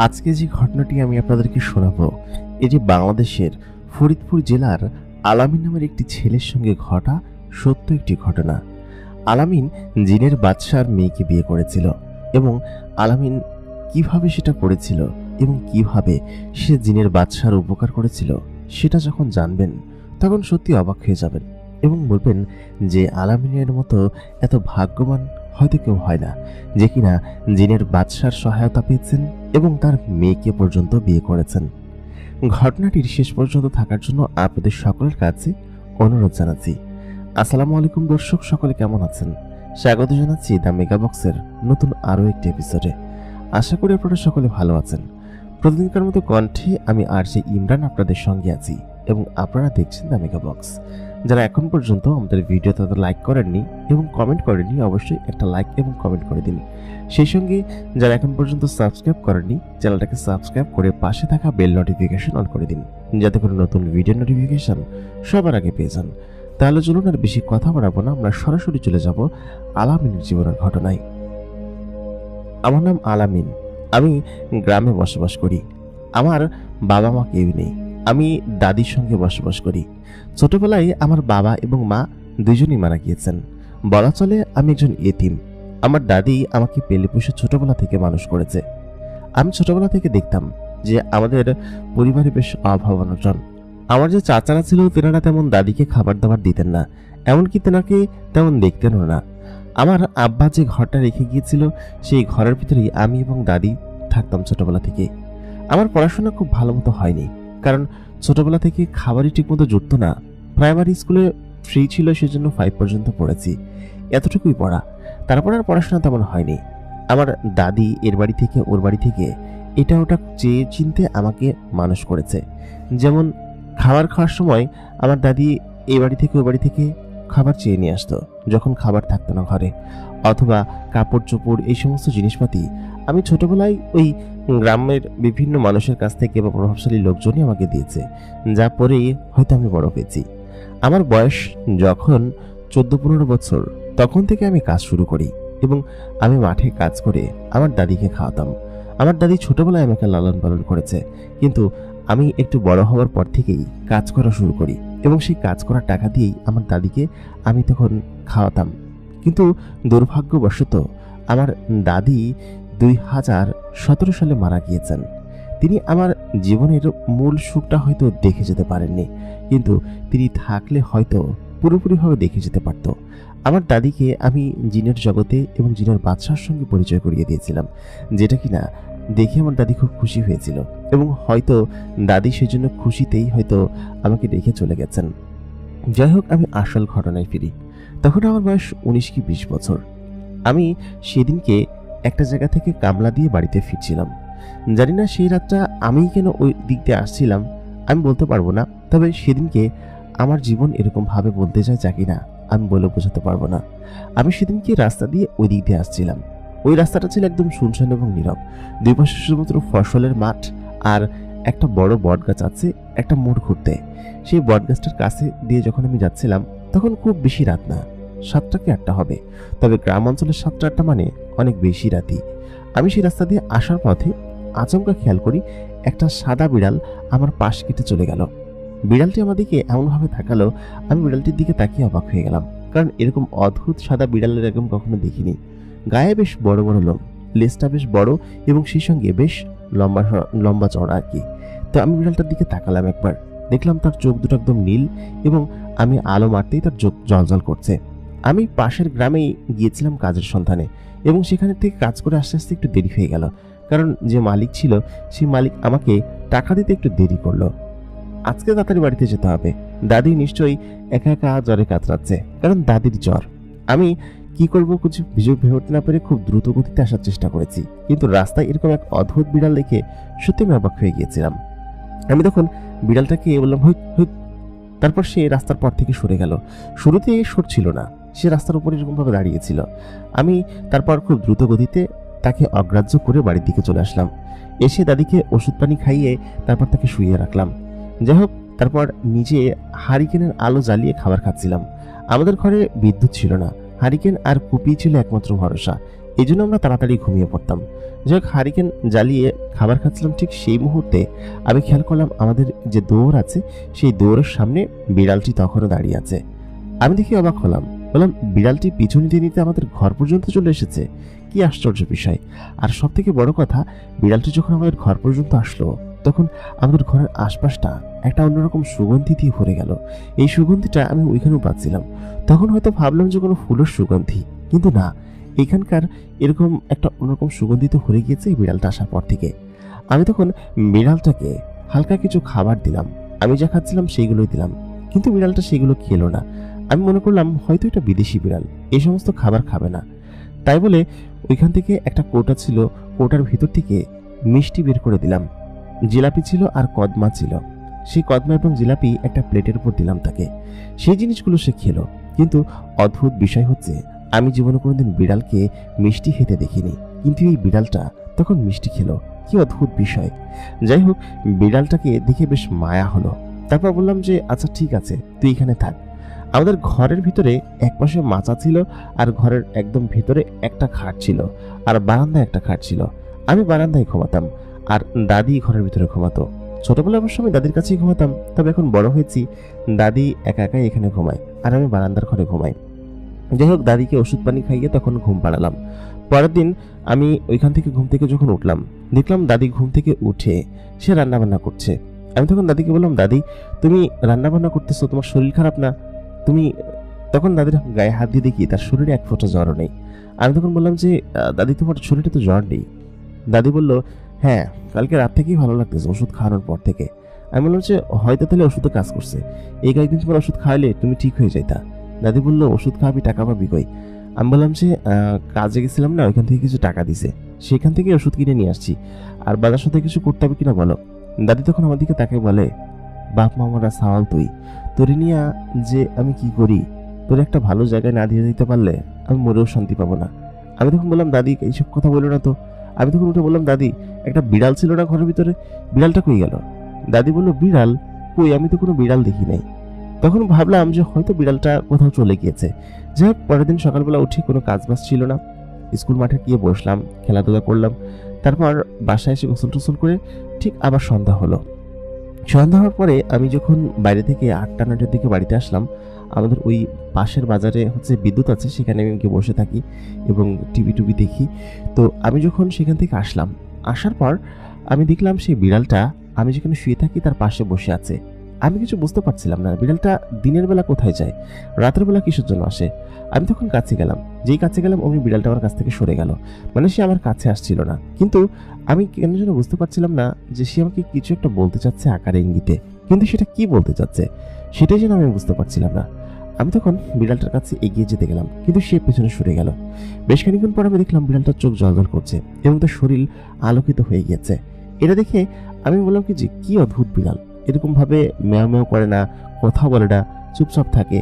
আজকে যে ঘটনাটি আমি আপনাদেরকে শোনাবো, এটি বাংলাদেশের ফরিদপুর জেলার আলামিন নামের একটি ছেলের সঙ্গে ঘটা সত্য একটি ঘটনা। আলামিন জিনের বাদশার মেয়েকে বিয়ে করেছিল এবং আলামিন কিভাবে সেটা করেছিল এবং কিভাবে সে জিনের বাদশার উপকার করেছিল সেটা যখন জানবেন তখন সত্যি অবাক হয়ে যাবেন এবং বলবেন যে আলামিনের মতো এত ভাগ্যবান হয়তো কেউ হয় না, যে কিনা জিনের বাদশার সহায়তা পেয়েছেন এবং তার মেয়েকে পর্যন্ত বিয়ে করেছেন। ঘটনাটির শেষ পর্যন্ত থাকার জন্য আপনাদের সকলের কাছে অনুরোধ জানাচ্ছি। আসসালামু আলাইকুম দর্শক, সকলে কেমন আছেন? স্বাগত জানাচ্ছি দ্য মেগা বক্সের নতুন আরও একটি এপিসোডে। আশা করি আপনারা সকলে ভালো আছেন। প্রতিদিনকার মতো কণ্ঠে আমি আরজে ইমরান আপনাদের সঙ্গে আছি এবং আপনারা দেখছেন দ্য মেগা বক্স। যারা এখন পর্যন্ত আমাদের ভিডিওতে লাইক করেননি এবং কমেন্ট করেননি, অবশ্যই একটা লাইক এবং কমেন্ট করে দিন। সেই সঙ্গে যারা এখন পর্যন্ত সাবস্ক্রাইব করেননি, চ্যানেলটাকে সাবস্ক্রাইব করে পাশে থাকা বেল নোটিফিকেশন অন করে দিন, যাতে করে নতুন ভিডিও নোটিফিকেশন সবার আগে পেয়ে যান। তাহলে চলুন আর বেশি কথা বাড়াবো না, আমরা সরাসরি চলে যাব আলামিনের জীবনের ঘটনায়। আমার নাম আলামিন। আমি গ্রামে বসবাস করি। আমার বাবা মা কেউ নেই। আমি দাদির সঙ্গে বসবাস করি। ছোটবেলায় আমার বাবা এবং মা দুজনই মারা গিয়েছেন। বলা চলে আমি একজন এতিম। আমার দাদি আমাকে পেলে পুষে ছোটবেলা থেকে মানুষ করেছে। আমি ছোটবেলা থেকে দেখতাম যে আমাদের পরিবারে বেশ অভাব অনটন। আমার যে চাচারা ছিল তেনারা তেমন দাদিকে খাবার দাবার দিতেন না, এমনকি তেনাকে তেমন দেখতেনও না। আমার আব্বা যে ঘরটা রেখে গিয়েছিল সেই ঘরের ভিতরেই আমি এবং দাদি থাকতাম ছোটবেলা থেকে। আমার পড়াশোনা খুব ভালো মতো হয়নি, কারণ ছোটবেলা থেকে খাবারই ঠিকমতো জুটত না। প্রাইমারি স্কুলে ফ্রি ছিল, সেজন্য 5 পর্যন্ত পড়েছি, এতটুকুই পড়া। তারপর আর পড়াশোনা তেমন হয়নি। আমার দাদি এর বাড়ি থেকে ওর বাড়ি থেকে এটা ওটা চেয়ে চিনতে আমাকে মানুষ করেছে। যেমন খাবার খাওয়ার সময় আমার দাদি এই বাড়ি থেকে ওই বাড়ি থেকে খাবার চেয়ে নিয়ে আসতো যখন খাবার থাকতো না ঘরে, অথবা কাপড় চোপড় এই সমস্ত জিনিসপাতি আমি ছোটবেলায় ওই গ্রামের বিভিন্ন মানুষের কাছ থেকে বা প্রভাবশালী লোকজনই আমাকে দিয়েছে, যা পরে হয়তো আমি বড় পেয়েছি। আমার বয়স যখন 14-15 বছর, তখন থেকে আমি কাজ শুরু করি এবং আমি মাঠে কাজ করে আমার দাদিকে খাওয়াতাম। আমার দাদি ছোটবেলায় আমাকে লালন পালন করেছে, কিন্তু আমি একটু বড় হওয়ার পর থেকেই কাজ করা শুরু করি এবং সেই কাজ করার টাকা দিয়েই আমার দাদিকে আমি তখন খাওয়াতাম। কিন্তু দুর্ভাগ্যবশত আমার দাদি 2017 সালে মারা গিয়েছেন। তিনি আমার জীবনের মূল সুখটা হয়তো দেখে যেতে পারেননি, কিন্তু তিনি থাকলে হয়তো পুরোপুরিভাবে দেখে যেতে পারত। আমার দাদিকে আমি জিনের জগতে এবং জিনের বাদশার সঙ্গে পরিচয় করিয়ে দিয়েছিলাম, যেটা কিনা দেখে আমার দাদি খুব খুশি হয়েছিল এবং হয়তো দাদি সেজন্য খুশিতেই হয়তো আমাকে রেখে চলে গেছেন। যাই হোক, আমি আসল ঘটনায় ফিরি। তখন আমার বয়স 19 কি 20 বছর। আমি সেদিনকে একটা জায়গা থেকে কামলা দিয়ে বাড়িতে ফিরছিলাম। জানি না সেই রাতটা আমি কেন ওই দিক দিয়ে আসছিলাম, আমি বলতে পারবো না। তবে সেদিনকে আমার জীবন এরকম ভাবে বলতে যায় যা কিনা আমি বলে বোঝাতে পারবো না। আমি সেদিনকে রাস্তা দিয়ে ওই দিক দিয়ে আসছিলাম। ওই রাস্তাটা ছিল একদম শুনশান এবং নীরব। দুই পাশে শুধুমাত্র ফসলের মাঠ আর একটা বড় বট গাছ আছে একটা মোড় ঘুরতে। সেই বট গাছটার কাছে দিয়ে যখন আমি যাচ্ছিলাম তখন খুব বেশি রাত না, 7টা কি 8টা হবে। তবে গ্রাম অঞ্চলের 7টা মানে অনেক বেশি রাতি। আমি সেই রাস্তা দিয়ে আসার পথে আচমকা খেয়াল করি একটা সাদা বিড়াল আমার পাশ কেটে চলে গেল। বিড়ালটি আমার দিকে এমনভাবে তাকালো, আমি বিড়ালটির দিকে তাকিয়ে অবাক হয়ে গেলাম, কারণ এরকম অদ্ভুত সাদা বিড়ালের এরকম কখনো দেখিনি। গায়ে বেশ বড় বড় লোম, লেজটা বেশ বড় এবং সেই সঙ্গে বেশ লম্বা লম্বা চড়া আর কি। তো আমি বিড়ালটার দিকে তাকালাম একবার, দেখলাম তার চোখ দুটো একদম নীল এবং আমি আলো মারতেই তার চোখ জলজল করছে। আমি পাশের গ্রামেই গিয়েছিলাম কাজের সন্ধানে এবং সেখানে থেকে কাজ করে আস্তে আস্তে একটু দেরি হয়ে গেল, কারণ যে মালিক ছিল সেই মালিক আমাকে টাকা দিতে একটু দেরি করলো। আজকে তাড়াতাড়ি বাড়িতে যেতে হবে, দাদি নিশ্চয়ই একা একা জ্বরে কাতরাচ্ছে, কারণ দাদির জ্বর। আমি কি করবো কিছু ভেবে উঠতে না পেরে খুব দ্রুত গতিতে আসার চেষ্টা করেছি, কিন্তু রাস্তায় এরকম এক অদ্ভুত বিড়াল দেখে সত্যি আমি অবাক হয়ে গিয়েছিলাম। আমি তখন বিড়ালটাকে বললাম হুইট হুইট, তারপর সে রাস্তার পর থেকে সরে গেল। শুরুতে সরছিল না, সে রাস্তার উপর এরকমভাবে দাঁড়িয়েছিল। আমি তারপর খুব দ্রুত গতিতে তাকে অগ্রাহ্য করে বাড়ির দিকে চলে আসলাম। এসে দাদিকে ওষুধ পানি খাইয়ে তারপর তাকে শুইয়ে রাখলাম। যাই হোক, তারপর নিজে হারিকেনের আলো জ্বালিয়ে খাবার খাচ্ছিলাম। আমাদের ঘরে বিদ্যুৎ ছিল না, হারিকেন আর কুপি ছিল একমাত্র ভরসা। এই জন্য আমরা তাড়াতাড়ি ঘুমিয়ে পড়তাম। যাই হোক, হারিকেন জ্বালিয়ে খাবার খাচ্ছিলাম, ঠিক সেই মুহূর্তে আমি খেয়াল করলাম আমাদের যে দৌড় আছে সেই দৌড়ের সামনে বিড়ালটি তখনও দাঁড়িয়ে আছে। আমি দেখি অবাক হলাম, বললাম বিড়ালটি পিছু নিতে নিতে আমাদের ঘর পর্যন্ত চলে এসেছে, কি আশ্চর্য বিষয়। আর সব থেকে বড় কথা, বিড়ালটি যখন আমাদের ঘর পর্যন্ত আসলো তখন আমাদের ঘরের আশপাশটা একটা অন্যরকম সুগন্ধি দিয়ে ভরে গেল। এই সুগন্ধিটা আমি ওইখানেও পাচ্ছিলাম। তখন হয়তো ভাবলাম যে কোনো ফুলের সুগন্ধি, কিন্তু না, এখানকার এরকম একটা অন্যরকম সুগন্ধি তো ভরে গিয়েছে এই বিড়ালটা আসার পর থেকে। আমি তখন বিড়ালটাকে হালকা কিছু খাবার দিলাম, আমি যা খাচ্ছিলাম সেইগুলোই দিলাম, কিন্তু বিড়ালটা সেগুলো খেলো না। আমি মনে করলাম হয়তো এটা বিদেশি বিড়াল, এই সমস্ত খাবার খাবে না। তাই বলে ওইখান থেকে একটা কৌটা ছিল, কৌটার ভিতর থেকে মিষ্টি বের করে দিলাম। জিলাপি ছিল আর কদমা ছিল, সেই কদমা এবং জিলাপি একটা প্লেটের উপর দিলাম তাকে। সেই জিনিসগুলো সে খেলো, কিন্তু অদ্ভুত বিষয় হচ্ছে আমি জীবনে কোনোদিন বিড়ালকে মিষ্টি খেতে দেখিনি, কিন্তু এই বিড়ালটা তখন মিষ্টি খেলো, কি অদ্ভুত বিষয়। যাই হোক, বিড়ালটাকে দেখে বেশ মায়া হলো। তারপর বললাম যে আচ্ছা ঠিক আছে, তুই এখানে থাক। আমাদের ঘরের ভিতরে একপাশে মাচা ছিল, আর ঘরের একদম ভিতরে একটা খাট ছিল, আর বারান্দায় একটা খাট ছিল। আমি বারান্দায় ঘুমাতাম, আর দাদি ঘরের ভিতরে ঘুমাতো। ছোটবেলায় অবশ্য আমি দাদির কাছেই ঘুমাতাম, তবে এখন বড় হয়েছি, দাদি একা একাই এখানে ঘুমায় আর আমি বারান্দার ঘরে ঘুমাই। যাই হোক, দাদিকে ওষুধ পানি খাইয়ে তখন ঘুম পাড়ালাম। পরের দিন আমি ওইখান থেকে ঘুম থেকে যখন উঠলাম, দেখলাম দাদি ঘুম থেকে উঠে সে রান্নাবান্না করছে। আমি তখন দাদিকে বললাম, দাদি তুমি রান্নাবান্না করতেছো, তোমার শরীর খারাপ না? তুমি তখন দাদির গায়ে হাত দিয়ে দেখি তার শরীরে এক ফোঁটা জ্বরও নেই। আমি তখন বললাম যে দাদি তোমার শরীরে তো জ্বর নেই। দাদি বলল, হ্যাঁ, কালকে রাত থেকেই ভালো লাগতেছে ওষুধ খাওয়ানোর পর থেকে। আমি বললাম যে হয়তো তাহলে ওষুধও কাজ করছে, এই কয়েকদিন তোমার ওষুধ খাওয়ালে তুমি ঠিক হয়ে যাইতা। দাদি বলল, ওষুধ খাওয়াবি, টাকা পাবি কই? আমি বললাম যে কাজে গেছিলাম না, ওইখান থেকে কিছু টাকা দিছে, সেখান থেকে ওষুধ কিনে নিয়ে আসছি, আর বাজার সাথে কিছু করতে হবে কিনা বলো। দাদি তখন আমার দিকে তাকে বলে, বাপ মামারা সাওয়াল তুই, তোরে নিয়ে যে আমি কি করি, তোর একটা ভালো জায়গায় না দিয়ে দিতে পারলে আমি মরেও শান্তি পাবো না। আমি তখন বললাম, দাদি এইসব কথা বলো না তো। আমি তখন উঠে বললাম, দাদি একটা বিড়াল ছিল না ঘরের ভিতরে, বিড়ালটা কই গেল? দাদি বলল, বিড়াল কই, আমি তো কোনো বিড়াল দেখি নাই। তখন ভাবলাম যে হয়তো বিড়ালটা কোথাও চলে গিয়েছে। যাই হোক, পরের দিন সকালবেলা উঠে কোনো কাজ বাজ ছিল না, স্কুল মাঠে গিয়ে বসলাম, খেলাধুলা করলাম। তারপর বাসায় এসে গোসল টোসল করে ঠিক আবার সন্ধ্যা হলো। সন্ধ্যা হওয়ার পরে আমি যখন বাইরে থেকে 8টা-9টার দিকে বাড়িতে আসলাম, আমাদের ওই পাশের বাজারে হচ্ছে বিদ্যুৎ আছে, সেখানে আমি গিয়ে বসে থাকি এবং টিভি দেখি। তো আমি যখন সেখান থেকে আসলাম, আসার পর আমি দেখলাম সেই বিড়ালটা আমি যেখানে শুয়ে থাকি তার পাশে বসে আছে। আমি কিছু বুঝতে পারছিলাম না, বিড়ালটা দিনের বেলা কোথায় যায়, রাতের বেলা কিসের জন্য আসে। আমি তখন কাছে গেলাম, যেই কাছে গেলাম অমনি বিড়ালটা আমার কাছ থেকে সরে গেল, মানে সে আমার কাছে আসছিল না। কিন্তু আমি কেন যেন বুঝতে পারছিলাম না যে সে আমাকে কিছু একটা বলতে চাচ্ছে আকারে ইঙ্গিতে, কিন্তু সেটা কি বলতে চাচ্ছে সেটাই যেন আমি বুঝতে পারছিলাম না। আমি তখন বিড়ালটার কাছে এগিয়ে যেতে গেলাম, কিন্তু সে পেছনে সরে গেল। বেশ খানিক্ষণ পর আমি দেখলাম বিড়ালটার চোখ জ্বলজ্বল করছে এবং তার শরীর আলোকিত হয়ে গিয়েছে। এটা দেখে আমি বললাম কি যে কি অদ্ভুত বিড়াল, এরকম ভাবে ম্যাও ম্যাও করে না, কথা বলে না, চুপচাপ থাকে,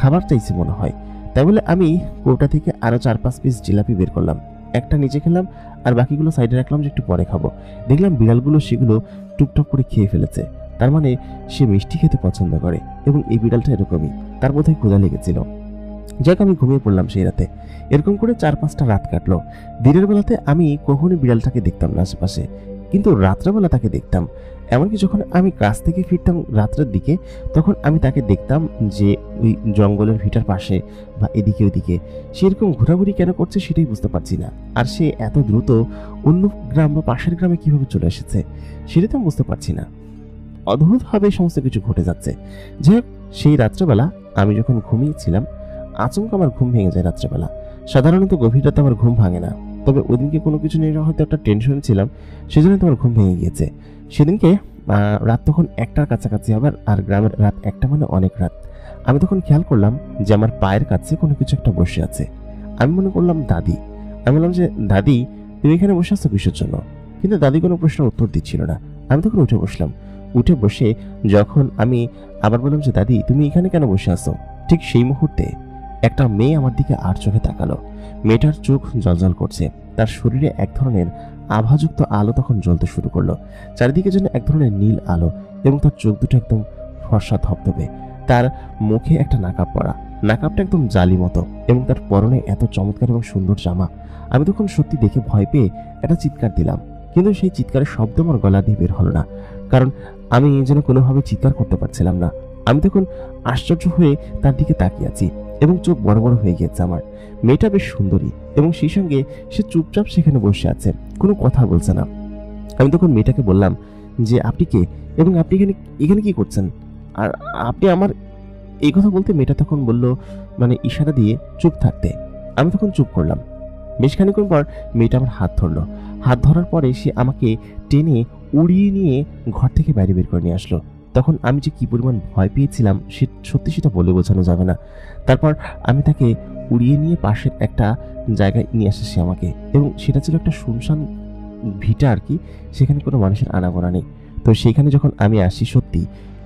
খাবার চাইছে মনে হয়। তাই বলে আমি কৌটা থেকে আরো 4-5 পিস জিলাপি বের করলাম, একটা নিচে খেলাম আর বাকিগুলো সাইডে রাখলাম যে একটু পরে খাবো। দেখলাম বিড়ালগুলো সেগুলো টুকটাক করে খেয়ে ফেলেছে, তার মানে সে মিষ্টি খেতে পছন্দ করে এবং এই বিড়ালটা এরকমই, তার বোধহয় ক্ষুধা লেগেছিল। যাক, আমি ঘুমিয়ে পড়লাম সেই রাতে। এরকম করে 4-5টা রাত কাটলো। দিনের বেলাতে আমি কখনোই বিড়ালটাকে দেখতাম না আশেপাশে, কিন্তু রাত্রেবেলা তাকে দেখতাম। এমনকি যখন আমি কাজ থেকে ফিরতাম রাত্রের দিকে, তখন আমি তাকে দেখতাম যে ওই জঙ্গলের ভিটার পাশে বা এদিকে ওদিকে সেরকম ঘোরাঘুরি কেন করছে সেটাই বুঝতে পারছি না। আর সে এত দ্রুত অন্য গ্রাম বা পাশের গ্রামে কিভাবে চলে এসেছে সেটা তো আমি বুঝতে পারছি না। অদ্ভুতভাবে সমস্ত কিছু ঘটে যাচ্ছে। যাই হোক, সেই রাত্রেবেলা আমি যখন ঘুমিয়েছিলাম, আচমকা আমার ঘুম ভেঙে যায় রাত্রেবেলা। সাধারণত গভীর রাতে আমার ঘুম ভাঙে না, তবে ওদিনকে কোনো কিছু নিয়ে হয়তো একটা টেনশনে ছিলাম, সেজন্য তোমার ঘুম ভেঙে গিয়েছে। সেদিনকে রাত তখন 1টার কাছাকাছি হবে, আর গ্রামের রাত 1টা মানে অনেক রাত। আমি তখন খেয়াল করলাম যে আমার পায়ের কাছে কোনো কিছু একটা বসে আছে। আমি মনে করলাম দাদি। আমি বললাম যে দাদি তুমি এখানে বসে আছো কিসের জন্য? কিন্তু দাদি কোনো প্রশ্নের উত্তর দিচ্ছিল না। আমি তখন উঠে বসলাম। উঠে বসে যখন আমি আবার বললাম যে দাদি তুমি এখানে কেন বসে আছো, ঠিক সেই মুহূর্তে একটা মেয়ে আমার দিকে আর চোখে তাকালো। মেয়েটার চোখ জ্বলজ্বল করছে, তার শরীরে এক ধরনের আভাযুক্ত আলো তখন জ্বলতে শুরু করলো। চারিদিকে যেন এক ধরনের নীল আলো এবং তার চোখ দুটো একদম ফর্সা ধবধবে। তার মুখে একটা নাকাব পরা, নাকাবটা একদম জালি মতো এবং তার পরনে এত চমৎকার এবং সুন্দর জামা। আমি তখন সত্যি দেখে ভয় পেয়ে একটা চিৎকার দিলাম, কিন্তু সেই চিৎকারের শব্দ আমার গলা দিয়ে বের হলো না, কারণ আমি যেন কোনোভাবে চিৎকার করতে পারছিলাম না। আমি তখন আশ্চর্য হয়ে তার দিকে তাকিয়ে আছি এবং চোখ বড় বড় হয়ে গেছে আমার। মেয়েটা বেশ সুন্দরী এবং সেই সঙ্গে সে চুপচাপ সেখানে বসে আছে, কোনো কথা বলছে না। আমি তখন মেয়েটাকে বললাম যে আপনি কে এবং আপনি এখানে এখানে কি করছেন, আর আপনি আমার এই কথা বলতে মেয়েটা তখন বলল, মানে ইশারা দিয়ে চুপ থাকতে। আমি তখন চুপ করলাম। বেশ খানিক্ষণ পর মেয়েটা আমার হাত ধরলো। হাত ধরার পরে সে আমাকে টেনে উড়িয়ে নিয়ে ঘর থেকে বাইরে বের করে নিয়ে আসলো। তখন আমি যে কি পরিমাণ ভয় পেয়েছিলাম সে সত্যি সেটা বলে বোঝানো যাবে না। তারপর আমি তাকে উড়িয়ে নিয়ে পাশের একটা জায়গায় নিয়ে আসে সে আমাকে, এবং সেটা ছিল একটা শুনশান ভিটা আর কি, সেখানে কোনো মানুষের আনাগোনা নেই। তো সেখানে যখন আমি আসি সত্যি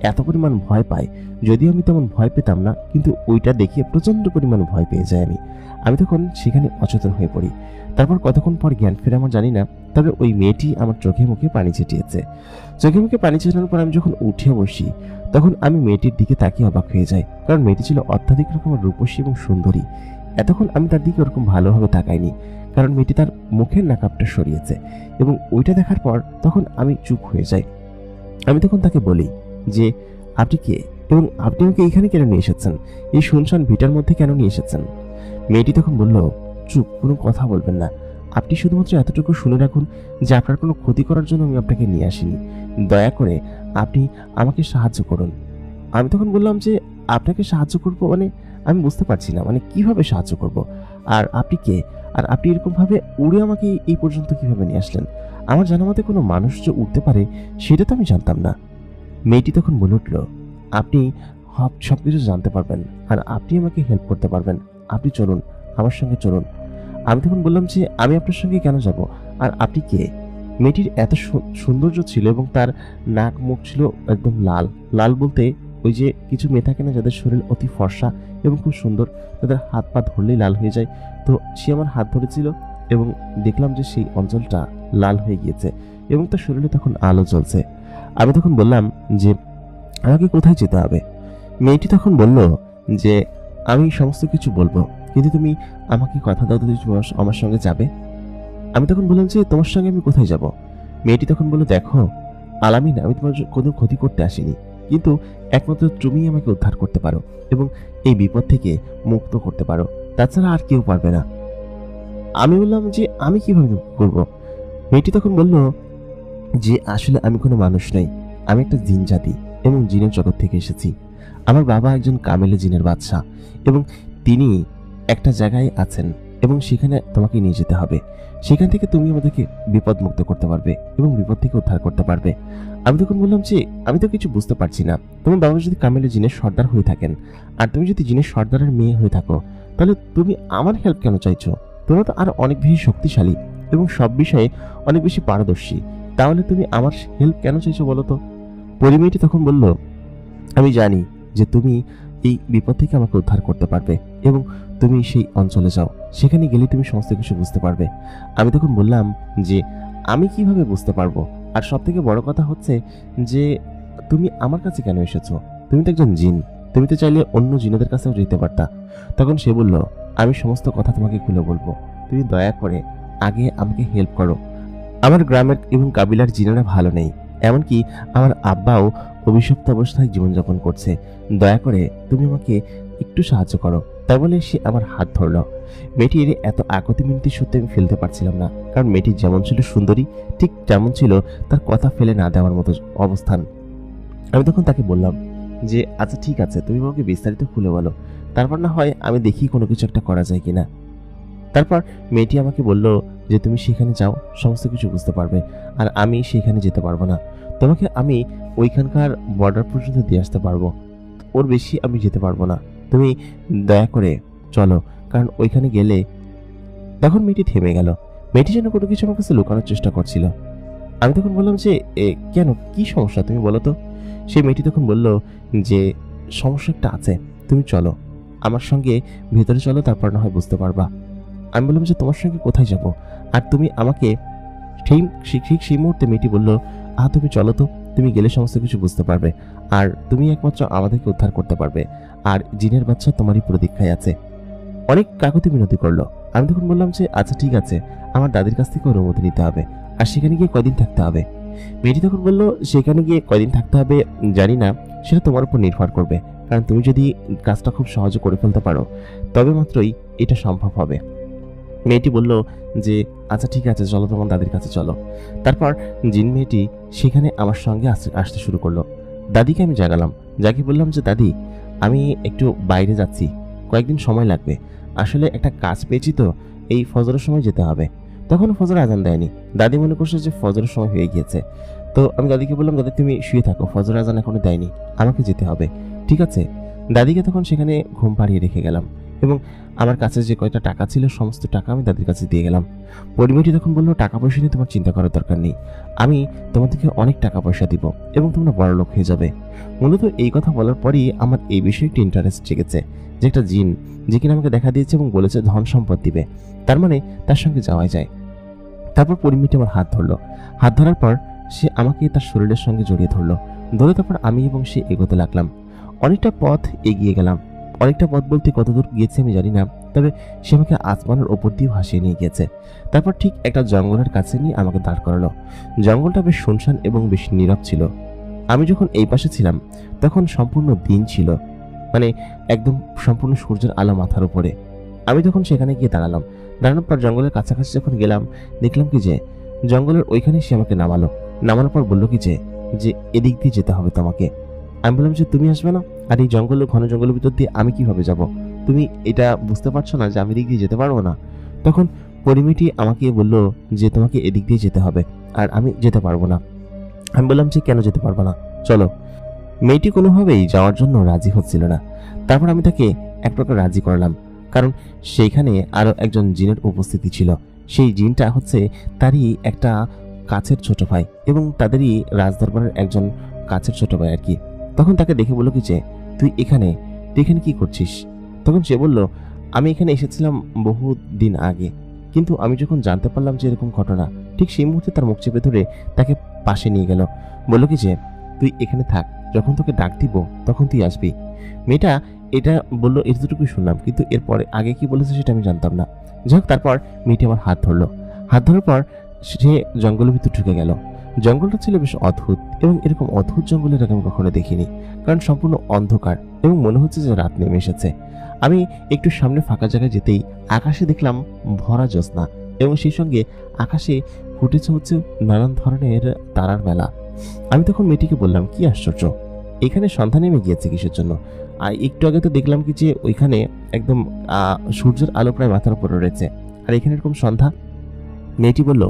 এত পরিমাণ ভয় পাই, যদিও আমি তেমন ভয় পেতাম না, কিন্তু ওইটা দেখে প্রচণ্ড পরিমাণ ভয় পেয়ে যাই আমি তখন সেখানে অচেতন হয়ে পড়ি। তারপর কতক্ষণ পর জ্ঞান ফেরে আমার জানি না, তবে ওই মেয়েটি আমার চোখে মুখে পানি ছিটিয়েছে। চোখে মুখে পানি ছিটানোর পর আমি যখন উঠে বসি তখন আমি মেয়েটির দিকে তাকিয়ে অবাক হয়ে যাই, কারণ মেয়েটি ছিল অত্যাধিক রকমের রূপসী এবং সুন্দরী। এতক্ষণ আমি তার দিকে ওরকম ভালোভাবে তাকাইনি, কারণ মেয়েটি তার মুখের নাকাবটা সরিয়েছে, এবং ওইটা দেখার পর তখন আমি চুপ হয়ে যাই। আমি তখন তাকে বলি যে আপনি কে এবং আপনি আমাকে এখানে কেন নিয়ে এসেছেন, এই শুনশান ভিটার মধ্যে কেন নিয়ে এসেছেন? মেয়েটি তখন বলল, চুপ, কোনো কথা বলবেন না, আপনি শুধুমাত্র এতটুকু শুনে রাখুন যে আপনার কোনো ক্ষতি করার জন্য আমি আপনাকে নিয়ে আসিনি, দয়া করে আপনি আমাকে সাহায্য করুন। আমি তখন বললাম যে আপনাকে সাহায্য করব মানে আমি বুঝতে পারছি না, মানে কিভাবে সাহায্য করব, আর আপনি কে, আর আপনি এরকম ভাবে উড়ে আমাকে এই পর্যন্ত কিভাবে নিয়ে আসলেন? আমার জানা মতে কোনো মানুষ যে উঠতে পারে সেটা তো আমি জানতাম না। মেয়েটি তখন বলে উঠল, আপনি সবকিছু জানতে পারবেন আর আপনি আমাকে হেল্প করতে পারবেন, আপনি চলুন, আমার সঙ্গে চলুন। আমি তখন বললাম যে আমি আপনার সঙ্গে কেন যাব, আর আপনি কে? মেয়েটির এত সৌন্দর্য ছিল এবং তার নাক মুখ ছিল একদম লাল। লাল বলতে ওই যে কিছু মেয়ে থাকে না যাদের শরীর অতি ফর্সা এবং খুব সুন্দর, তাদের হাত পা ধরলেই লাল হয়ে যায়, তো সে আমার হাত ধরেছিল এবং দেখলাম যে সেই অঞ্চলটা লাল হয়ে গিয়েছে এবং তার শরীরে তখন আলো জ্বলছে। আমি তখন বললাম যে আমাকে কোথায় যেতে হবে? মেয়েটি তখন বলল যে আমি সমস্ত কিছু বলবো, কিন্তু তুমি আমাকে কথা দাও, তুমি আমার সঙ্গে যাবে। আমি তখন বললাম যে তোমার সঙ্গে আমি কোথায় যাব? মেয়েটি তখন বলল, দেখো আলামিন, আমি তোমার কোনো ক্ষতি করতে আসিনি, কিন্তু একমাত্র তুমিই আমাকে উদ্ধার করতে পারো এবং এই বিপদ থেকে মুক্ত করতে পারো, তাছাড়া আর কেউ পারবে না। আমি বললাম যে আমি কিভাবে করব? মেয়েটি তখন বলল যে আসলে আমি কোনো মানুষ নই, আমি একটা জিন জাতি এবং জিনের জগৎ থেকে এসেছি। আমার বাবা একজন কামেলে জিনের বাদশা এবং তিনি একটা জায়গায় আছেন এবং সেখানে তোমাকে নিয়ে যেতে হবে। সেখান থেকে তুমি আমাদেরকে বিপদ মুক্ত করতে পারবে এবং বিপদ থেকে উদ্ধার করতে পারবে। আমি তখন বললাম যে আমি তো কিছু বুঝতে পারছি না, তোমার বাবা যদি কামেলে জিনের সর্দার হয়ে থাকেন আর তুমি যদি জিনের সর্দারের মেয়ে হয়ে থাকো, তাহলে তুমি আমার হেল্প কেন চাইছো? তোমরা তো আরো অনেক বেশি শক্তিশালী এবং সব বিষয়ে অনেক বেশি পারদর্শী, তাহলে তুমি আমার হেল্প কেন চাইছো বলো তো? পরিমেয়টি তখন বলল, আমি জানি যে তুমি এই বিপদ থেকে আমাকে উদ্ধার করতে পারবে এবং তুমি সেই অঞ্চলে যাও, সেখানে গেলে তুমি সমস্ত কিছু বুঝতে পারবে। আমি তখন বললাম যে আমি কিভাবে বুঝতে পারবো, আর সব থেকে বড় কথা হচ্ছে যে তুমি আমার কাছে কেন এসেছো? তুমি তো একজন জিন, তুমি তো চাইলে অন্য জিনেদের কাছেও যেতে পারতা। তখন সে বলল, আমি সমস্ত কথা তোমাকে খুলে বলবো, তুমি দয়া করে আগে আমাকে হেল্প করো। আমার গ্রামের এবং কাবিলার জিনেরা ভালো নেই, এমনকি আমার আব্বাও অভিশপ্ত অবস্থায় জীবনযাপন করছে, দয়া করে তুমি আমাকে একটু সাহায্য করো। তাই বলে সে আমার হাত ধরলো। মেয়েটির এত আকতি মিনতি সত্যি আমি ফেলতে পারছিলাম না, কারণ মেয়েটি যেমন ছিল সুন্দরী ঠিক তেমন ছিল তার কথা ফেলে না দেওয়ার মতো অবস্থান। আমি তখন তাকে বললাম যে আচ্ছা ঠিক আছে, তুমি আমাকে বিস্তারিত খুলে বলো, তারপর না হয় আমি দেখি কোনো কিছু একটা করা যায় কিনা। তারপর মেয়েটি আমাকে বলল যে তুমি সেখানে যাও, সমস্ত কিছু বুঝতে পারবে, আর আমি সেখানে যেতে পারবো না, তোমাকে আমি ওইখানকার বর্ডার পর্যন্ত দিয়ে আসতে পারবো, ওর বেশি আমি যেতে পারবো না, তুমি দয়া করে চলো, কারণ ওইখানে গেলে। তখন মেয়েটি থেমে গেল, মেয়েটি যেন কোনো কিছু আমার কাছে লুকানোর চেষ্টা করছিল। আমি তখন বললাম যে কেন, কি সমস্যা তুমি বলো তো? সেই মেয়েটি তখন বলল যে সমস্যা একটা আছে, তুমি চলো আমার সঙ্গে ভেতরে চলো, তারপর না হয় বুঝতে পারবা। আমি বললাম যে তোমার সঙ্গে কোথায় যাব? আর তুমি আমাকে ঠিক সেই মুহূর্তে মেয়েটি বলল, তুমি চলো তো, তুমি গেলে সমস্ত কিছু বুঝতে পারবে, আর তুমি একমাত্র আমাদেরকে উদ্ধার করতে পারবে, আর জিনের বাচ্চা তোমারই প্রতীক্ষায় আছে। অনেক কাকুতি মিনতি করলো। আমি তখন বললাম যে আচ্ছা ঠিক আছে, আমার দাদির কাছ থেকে অনুমতি নিতে হবে, আর সেখানে গিয়ে কয়দিন থাকতে হবে। মেয়েটি তখন বলল, সেখানে গিয়ে কয়দিন থাকতে হবে জানি না, সেটা তোমার উপর নির্ভর করবে, কারণ তুমি যদি কাজটা খুব সহজে করে ফেলতে পারো তবে মাত্রই এটা সম্ভব হবে। মেয়েটি বলল যে আচ্ছা ঠিক আছে, চলো তোমার দাদির কাছে চলো। তারপর জিন মেয়েটি সেখানে আমার সঙ্গে আসতে শুরু করলো। দাদিকে আমি জাগালাম, যাকে বললাম যে দাদি, আমি একটু বাইরে যাচ্ছি, কয়েকদিন সময় লাগবে, আসলে একটা কাজ পেয়েছি তো, এই ফজরের সময় যেতে হবে। তখন ফজর আজান দেয়নি, দাদি মনে করছে যে ফজরের সময় হয়ে গিয়েছে। তো আমি দাদিকে বললাম, দাদি তুমি শুয়ে থাকো, ফজর আজান এখনো দেয়নি, আমাকে যেতে হবে। ঠিক আছে। দাদিকে তখন সেখানে ঘুম পাড়িয়ে রেখে গেলাম এবং আমার কাছে যে কয়টা টাকা ছিল সমস্ত টাকা আমি দাদির কাছে দিয়ে গেলাম। পরিমেটি তখন বললো, টাকা পয়সা নিয়ে তোমার চিন্তা করার দরকার নেই, আমি তোমাদেরকে অনেক টাকা পয়সা দিব এবং তোমরা বড়লোক হয়ে যাবে। মূলত এই কথা বলার পরই আমার এই বিষয়ে একটু ইন্টারেস্ট জেগেছে যে একটা জিন যে কিনা আমাকে দেখা দিয়েছে এবং বলেছে ধন সম্পদ দিবে, তার মানে তার সঙ্গে যাওয়াই যায়। তারপর পরিমেটি আমার হাত ধরলো। হাত ধরার পর সে আমাকে তার শরীরের সঙ্গে জড়িয়ে ধরলো। ধরে তারপর আমি এবং সে এগোতে লাগলাম। অনেকটা পথ এগিয়ে গেলাম। অনেকটা পথ বলতে কতদূর গিয়েছে আমি জানি না, তবে সে আমাকে আসমানের ওপর দিয়ে ভাসিয়ে নিয়ে গিয়েছে। তারপর ঠিক একটা জঙ্গলের কাছে নিয়ে আমাকে দাঁড় করালো। জঙ্গলটা বেশ শুনশান এবং বেশ নীরব ছিল। আমি যখন এই পাশে ছিলাম তখন সম্পূর্ণ দিন ছিল, মানে একদম সম্পূর্ণ সূর্যের আলো মাথার উপরে। আমি তখন সেখানে গিয়ে দাঁড়ালাম। দাঁড়ানোর পর জঙ্গলের কাছাকাছি যখন গেলাম দেখলাম কি যে জঙ্গলের ওইখানে সে আমাকে নামানোর পর বললো কি যে এদিক দিয়ে যেতে হবে তোমাকে। আমি বললাম যে তুমি আসবে না, আর এই জঙ্গলের ঘন জঙ্গলের ভিতর দিয়ে আমি কিভাবে যাব? তুমি এটা বুঝতে পারছো না যে আমি এদিক দিয়ে যেতে পারবো না? তখন পরিমেটি আমাকে বললো যে তোমাকে এদিক দিয়ে যেতে হবে, আর আমি যেতে পারবো না। আমি বললাম যে কেন যেতে পারবো না, চলো। মেয়েটি কোনোভাবেই যাওয়ার জন্য রাজি হচ্ছিল না। তারপর আমি তাকে এক প্রকার রাজি করলাম, কারণ সেইখানে আরো একজন জিনের উপস্থিতি ছিল। সেই জিনটা হচ্ছে তারই একটা কাছের ছোট ভাই এবং তাদেরই রাজদরবারের একজন কাছের ছোট ভাই আর কি। তখন তাকে দেখে বললো কি যে তুই এখানে কি করছিস? তখন সে বলল, আমি এখানে এসেছিলাম বহু দিন আগে, কিন্তু আমি যখন জানতে পারলাম যে এরকম ঘটনা, ঠিক সেই মুহূর্তে তার মুখ চেপে ধরে তাকে পাশে নিয়ে গেল। বললো কি যে তুই এখানে থাক, যখন তোকে ডাক দিব তখন তুই আসবি। মেয়েটা এটা বললো, এতটুকুই শুনলাম, কিন্তু এরপরে আগে কি বলেছে সেটা আমি জানতাম না। যাই হোক, তারপর মেয়েটি আমার হাত ধরলো। হাত ধরার পর সে জঙ্গলের ভিতর ঢুকে গেল। জঙ্গলটা ছিল বেশ অদ্ভুত এবং এরকম অদ্ভুত জঙ্গলের আগে আমি কখনো দেখিনি, কারণ সম্পূর্ণ অন্ধকার এবং মনে হচ্ছে যে রাত নেমে এসেছে। আমি একটু সামনে ফাঁকা জায়গায় যেতেই আকাশে দেখলাম ভরা জ্যোৎস্না এবং সেই সঙ্গে আকাশে ফুটেছে হচ্ছে নানান ধরনের তারার মেলা। আমি তখন মেয়েটিকে বললাম, কি আশ্চর্য, এখানে সন্ধ্যা নেমে গিয়েছে কিসের জন্য? আর একটু আগে তো দেখলাম কি যে ওইখানে একদম সূর্যের আলো প্রায় মাথার উপরে রয়েছে, আর এখানে এরকম সন্ধ্যা। মেয়েটি বলল,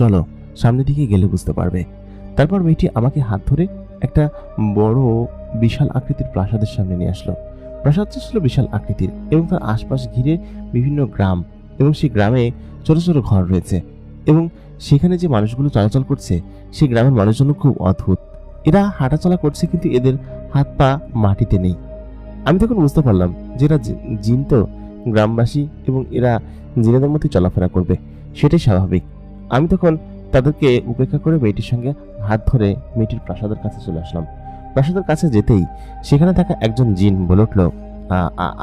চলো সামনের দিকে গেলে বুঝতে পারবে। তারপর মেয়েটি আমাকে হাত ধরে একটা বড় বিশাল আকৃতির প্রাসাদের সামনে নিয়ে আসলো। প্রাসাদটা ছিল বিশাল আকৃতির এবং তার আশপাশ ঘিরে বিভিন্ন গ্রাম এবং সেই গ্রামে ছোট ছোট ঘর রয়েছে এবং সেখানে যে মানুষগুলো চলাচল করছে সেই গ্রামের মানুষজন খুব অদ্ভুত। এরা হাঁটাচলা করছে কিন্তু এদের হাত পা মাটিতে নেই। আমি তখন বুঝতে পারলাম যে এরা জিন তো গ্রামবাসী এবং এরা জিনেদের মধ্যে চলাফেরা করবে, সেটাই স্বাভাবিক। আমি তখন তাদেরকে উপেক্ষা করে মেয়েটির সঙ্গে হাত ধরে মেয়েটির প্রাসাদের কাছে চলে আসলাম। প্রাসাদের কাছে যেতেই সেখানে থাকা একজন জিন বলে উঠল,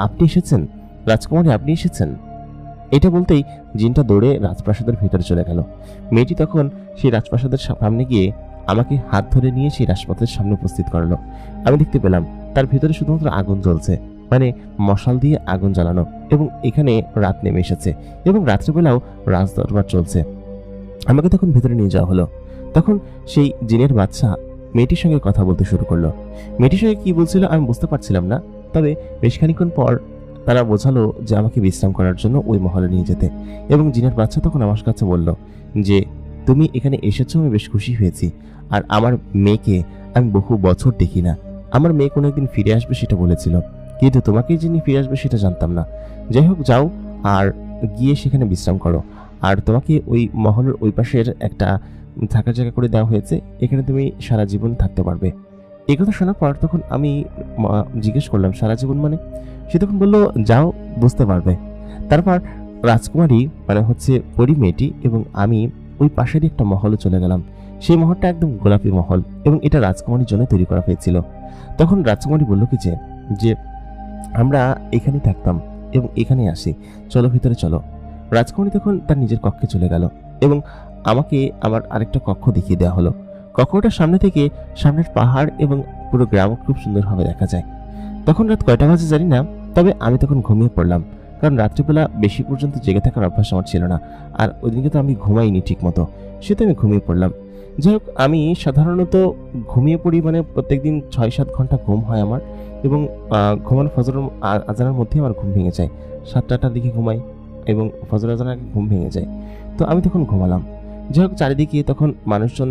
আপনি এসেছেন রাজকুমারী, আপনি এসেছেন। এটা বলতেই জিনটা দৌড়ে রাজপ্রাসাদের ভিতরে চলে গেল। মেয়েটি তখন সেই রাজপ্রাসাদের সামনে গিয়ে আমাকে হাত ধরে নিয়ে সেই রাজপথের সামনে উপস্থিত করলো। আমি দেখতে পেলাম তার ভিতরে শুধুমাত্র আগুন জ্বলছে, মানে মশাল দিয়ে আগুন জ্বালানো, এবং এখানে রাত নেমে এসেছে এবং রাত্রিবেলাও রাজদরবার চলছে। আমাকে তখন ভেতরে নিয়ে যাওয়া হলো। তখন সেই জিনের বাচ্চা মেয়েটির সঙ্গে কথা বলতে শুরু করলো। মেয়েটির সঙ্গে কি বলছিল আমি বুঝতে পারছিলাম না, তবে বেশ খানিকক্ষণ পর তারা বোঝালো যে আমাকে বিশ্রাম করার জন্য ওই মহলে নিয়ে যেতে। এবং জিনের বাচ্চা তখন আমার কাছে বলল যে তুমি এখানে এসেছো, আমি বেশ খুশি হয়েছি, আর আমার মেয়েকে আমি বহু বছর দেখি না, আমার মেয়ে কোনো একদিন ফিরে আসবে সেটা বলেছিল, কিন্তু তোমাকে যিনি ফিরে আসবে সেটা জানতাম না। যাই হোক, যাও আর গিয়ে সেখানে বিশ্রাম করো, আর তোমাকে ওই মহলের ওই পাশের একটা থাকার জায়গা করে দেওয়া হয়েছে, এখানে তুমি সারা জীবন থাকতে পারবে। এই কথা শোনার পর তখন আমি জিজ্ঞেস করলাম, সারা জীবন মানে? সে তখন বললো, যাও বুঝতে পারবে। তারপর রাজকুমারী মানে হচ্ছে পরি মেয়েটি এবং আমি ওই পাশেরই একটা মহলে চলে গেলাম। সেই মহলটা একদম গোলাপি মহল এবং এটা রাজকুমারীর জন্য তৈরি করা হয়েছিল। তখন রাজকুমারী বলল কি যে আমরা এখানেই থাকতাম এবং এখানেই আসি, চলো ভিতরে চলো। রাজকুমারী তখন তার নিজের কক্ষে চলে গেল এবং আমাকে আমার আরেকটা কক্ষ দেখিয়ে দেওয়া হলো। কক্ষটার সামনে থেকে সামনের পাহাড় এবং পুরো গ্রাম খুব সুন্দরভাবে দেখা যায়। তখন রাত কয়টা বাজে জানি না, তবে আমি তখন ঘুমিয়ে পড়লাম, কারণ রাত্রিবেলা বেশি পর্যন্ত জেগে থাকার অভ্যাস আমার ছিল না। আর ওই দিনকে তো আমি ঘুমাইনি ঠিক মতো, সেটা আমি ঘুমিয়ে পড়লাম। যাই হোক, আমি সাধারণত ঘুমিয়ে পড়ি, মানে প্রত্যেকদিন 6-7 ঘন্টা ঘুম হয় আমার, এবং ঘুমানো ফজর আজানের মধ্যে আমার ঘুম ভেঙে যায়। 7-8টার দিকে ঘুমাই এবং ফজর আজানের আগে ঘুম ভেঙে যায়। তো আমি তখন ঘুমালাম। যাই হোক, চারিদিকে তখন মানুষজন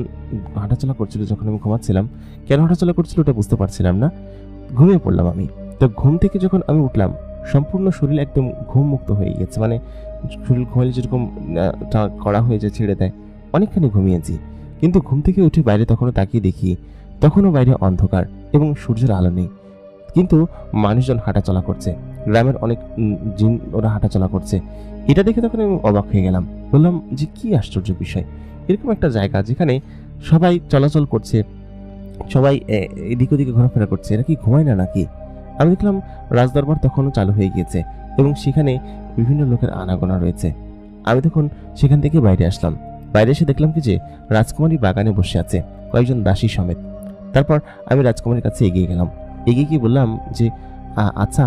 হাঁটাচলা করছিল যখন আমি ঘুমাচ্ছিলাম। কেন হাঁটাচলা করছিল ওটা বুঝতে পারছিলাম না, ঘুমিয়ে পড়লাম আমি। তো ঘুম থেকে যখন আমি উঠলাম, সম্পূর্ণ শরীর একদম ঘুম মুক্ত হয়ে গেছে, মানে শরীর ঘুমাইলে যেরকম কড়া হয়ে যায়, ছেড়ে দেয়, অনেকখানি ঘুমিয়েছি। কিন্তু ঘুম থেকে উঠে বাইরে তখনও তাকিয়ে দেখি, তখনও বাইরে অন্ধকার এবং সূর্যের আলো নেই, কিন্তু মানুষজন হাঁটাচলা করছে, গ্রামের অনেক জিন ওরা হাঁটাচলা করছে। এটা দেখে তখন আমি অবাক হয়ে গেলাম, বললাম যে কি আশ্চর্য বিষয়, এরকম একটা জায়গা যেখানে সবাই চলাচল করছে, সবাই এদিক ওদিকে ঘোরাফেরা করছে, এরা কি ঘুমায় না নাকি? আমি দেখলাম রাজদরবার তখনও চালু হয়ে গিয়েছে এবং সেখানে বিভিন্ন লোকের আনাগোনা রয়েছে। আমি তখন সেখান থেকে বাইরে আসলাম। বাইরে এসে দেখলাম কি যে রাজকুমারী বাগানে বসে আছে কয়েকজন দাসী সমেত। তারপর আমি রাজকুমারীর কাছে এগিয়ে গেলাম, এগিয়ে গিয়ে বললাম যে আচ্ছা,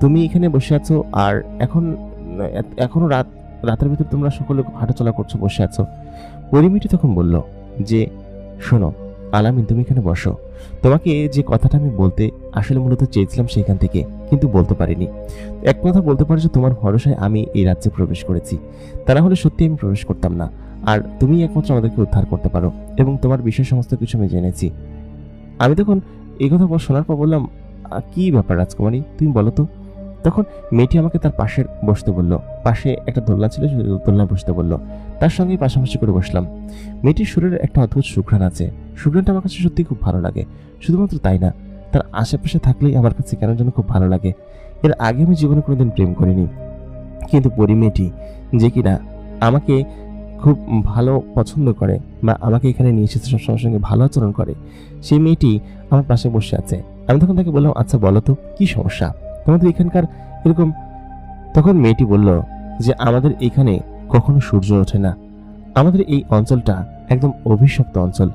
তুমি এখানে বসে আছো আর এখনো রাতের ভিতর তোমরা সকলে হাঁটাচলা করছো, বসে আছো। পরিমিটি তখন বলল যে শোনো আলামিন, তুমি এখানে বসো। তোমাকে যে কথাটা আমি বলতে আসলে মূলত চেয়েছিলাম সেখান থেকে, কিন্তু বলতে পারিনি। এক কথা বলতে পারো যে তোমার ভরসায় আমি এই রাজ্যে প্রবেশ করেছি, তা না হলে সত্যি আমি প্রবেশ করতাম না। আর তুমি একমাত্র আমাদেরকে উদ্ধার করতে পারো এবং তোমার বিষয় সমস্ত কিছু আমি জেনেছি। আমি তখন এই কথা শোনার পর বললাম, কি ব্যাপার রাজকুমারী, তুমি বলো তো। তখন মেয়েটি আমাকে তার পাশে বসতে বলল, পাশে একটা দোলনা ছিল, দোলনায় বসতে বলল। তার সঙ্গে পাশাপাশি করে বসলাম। মেয়েটির শরীরে একটা অদ্ভুত সুঘ্রাণ আছে, সুঘ্রাণটা আমার কাছে সত্যি খুব ভালো লাগে। শুধুমাত্র তাই না, তার আশেপাশে থাকলেই আমার কাছে কেন যেন খুব ভালো লাগে। এর আগে আমি জীবনে কোনোদিন প্রেম করিনি, কিন্তু পরি মেয়েটি যে কিনা আমাকে খুব ভালো পছন্দ করে বা আমাকে এখানে নিয়ে এসেছে, সবসময় সঙ্গে ভালো আচরণ করে, সেই মেয়েটি আমার পাশে বসে আছে। আমি তখন তাকে বললাম, আচ্ছা বলো তো কি সমস্যা তোমাদের এখানকার এরকম। তখন মেয়েটি বলল যে আমাদের এখানে কখনো সূর্য ওঠে না, আমাদের এই অঞ্চলটা একদম অভিশপ্ত অঞ্চল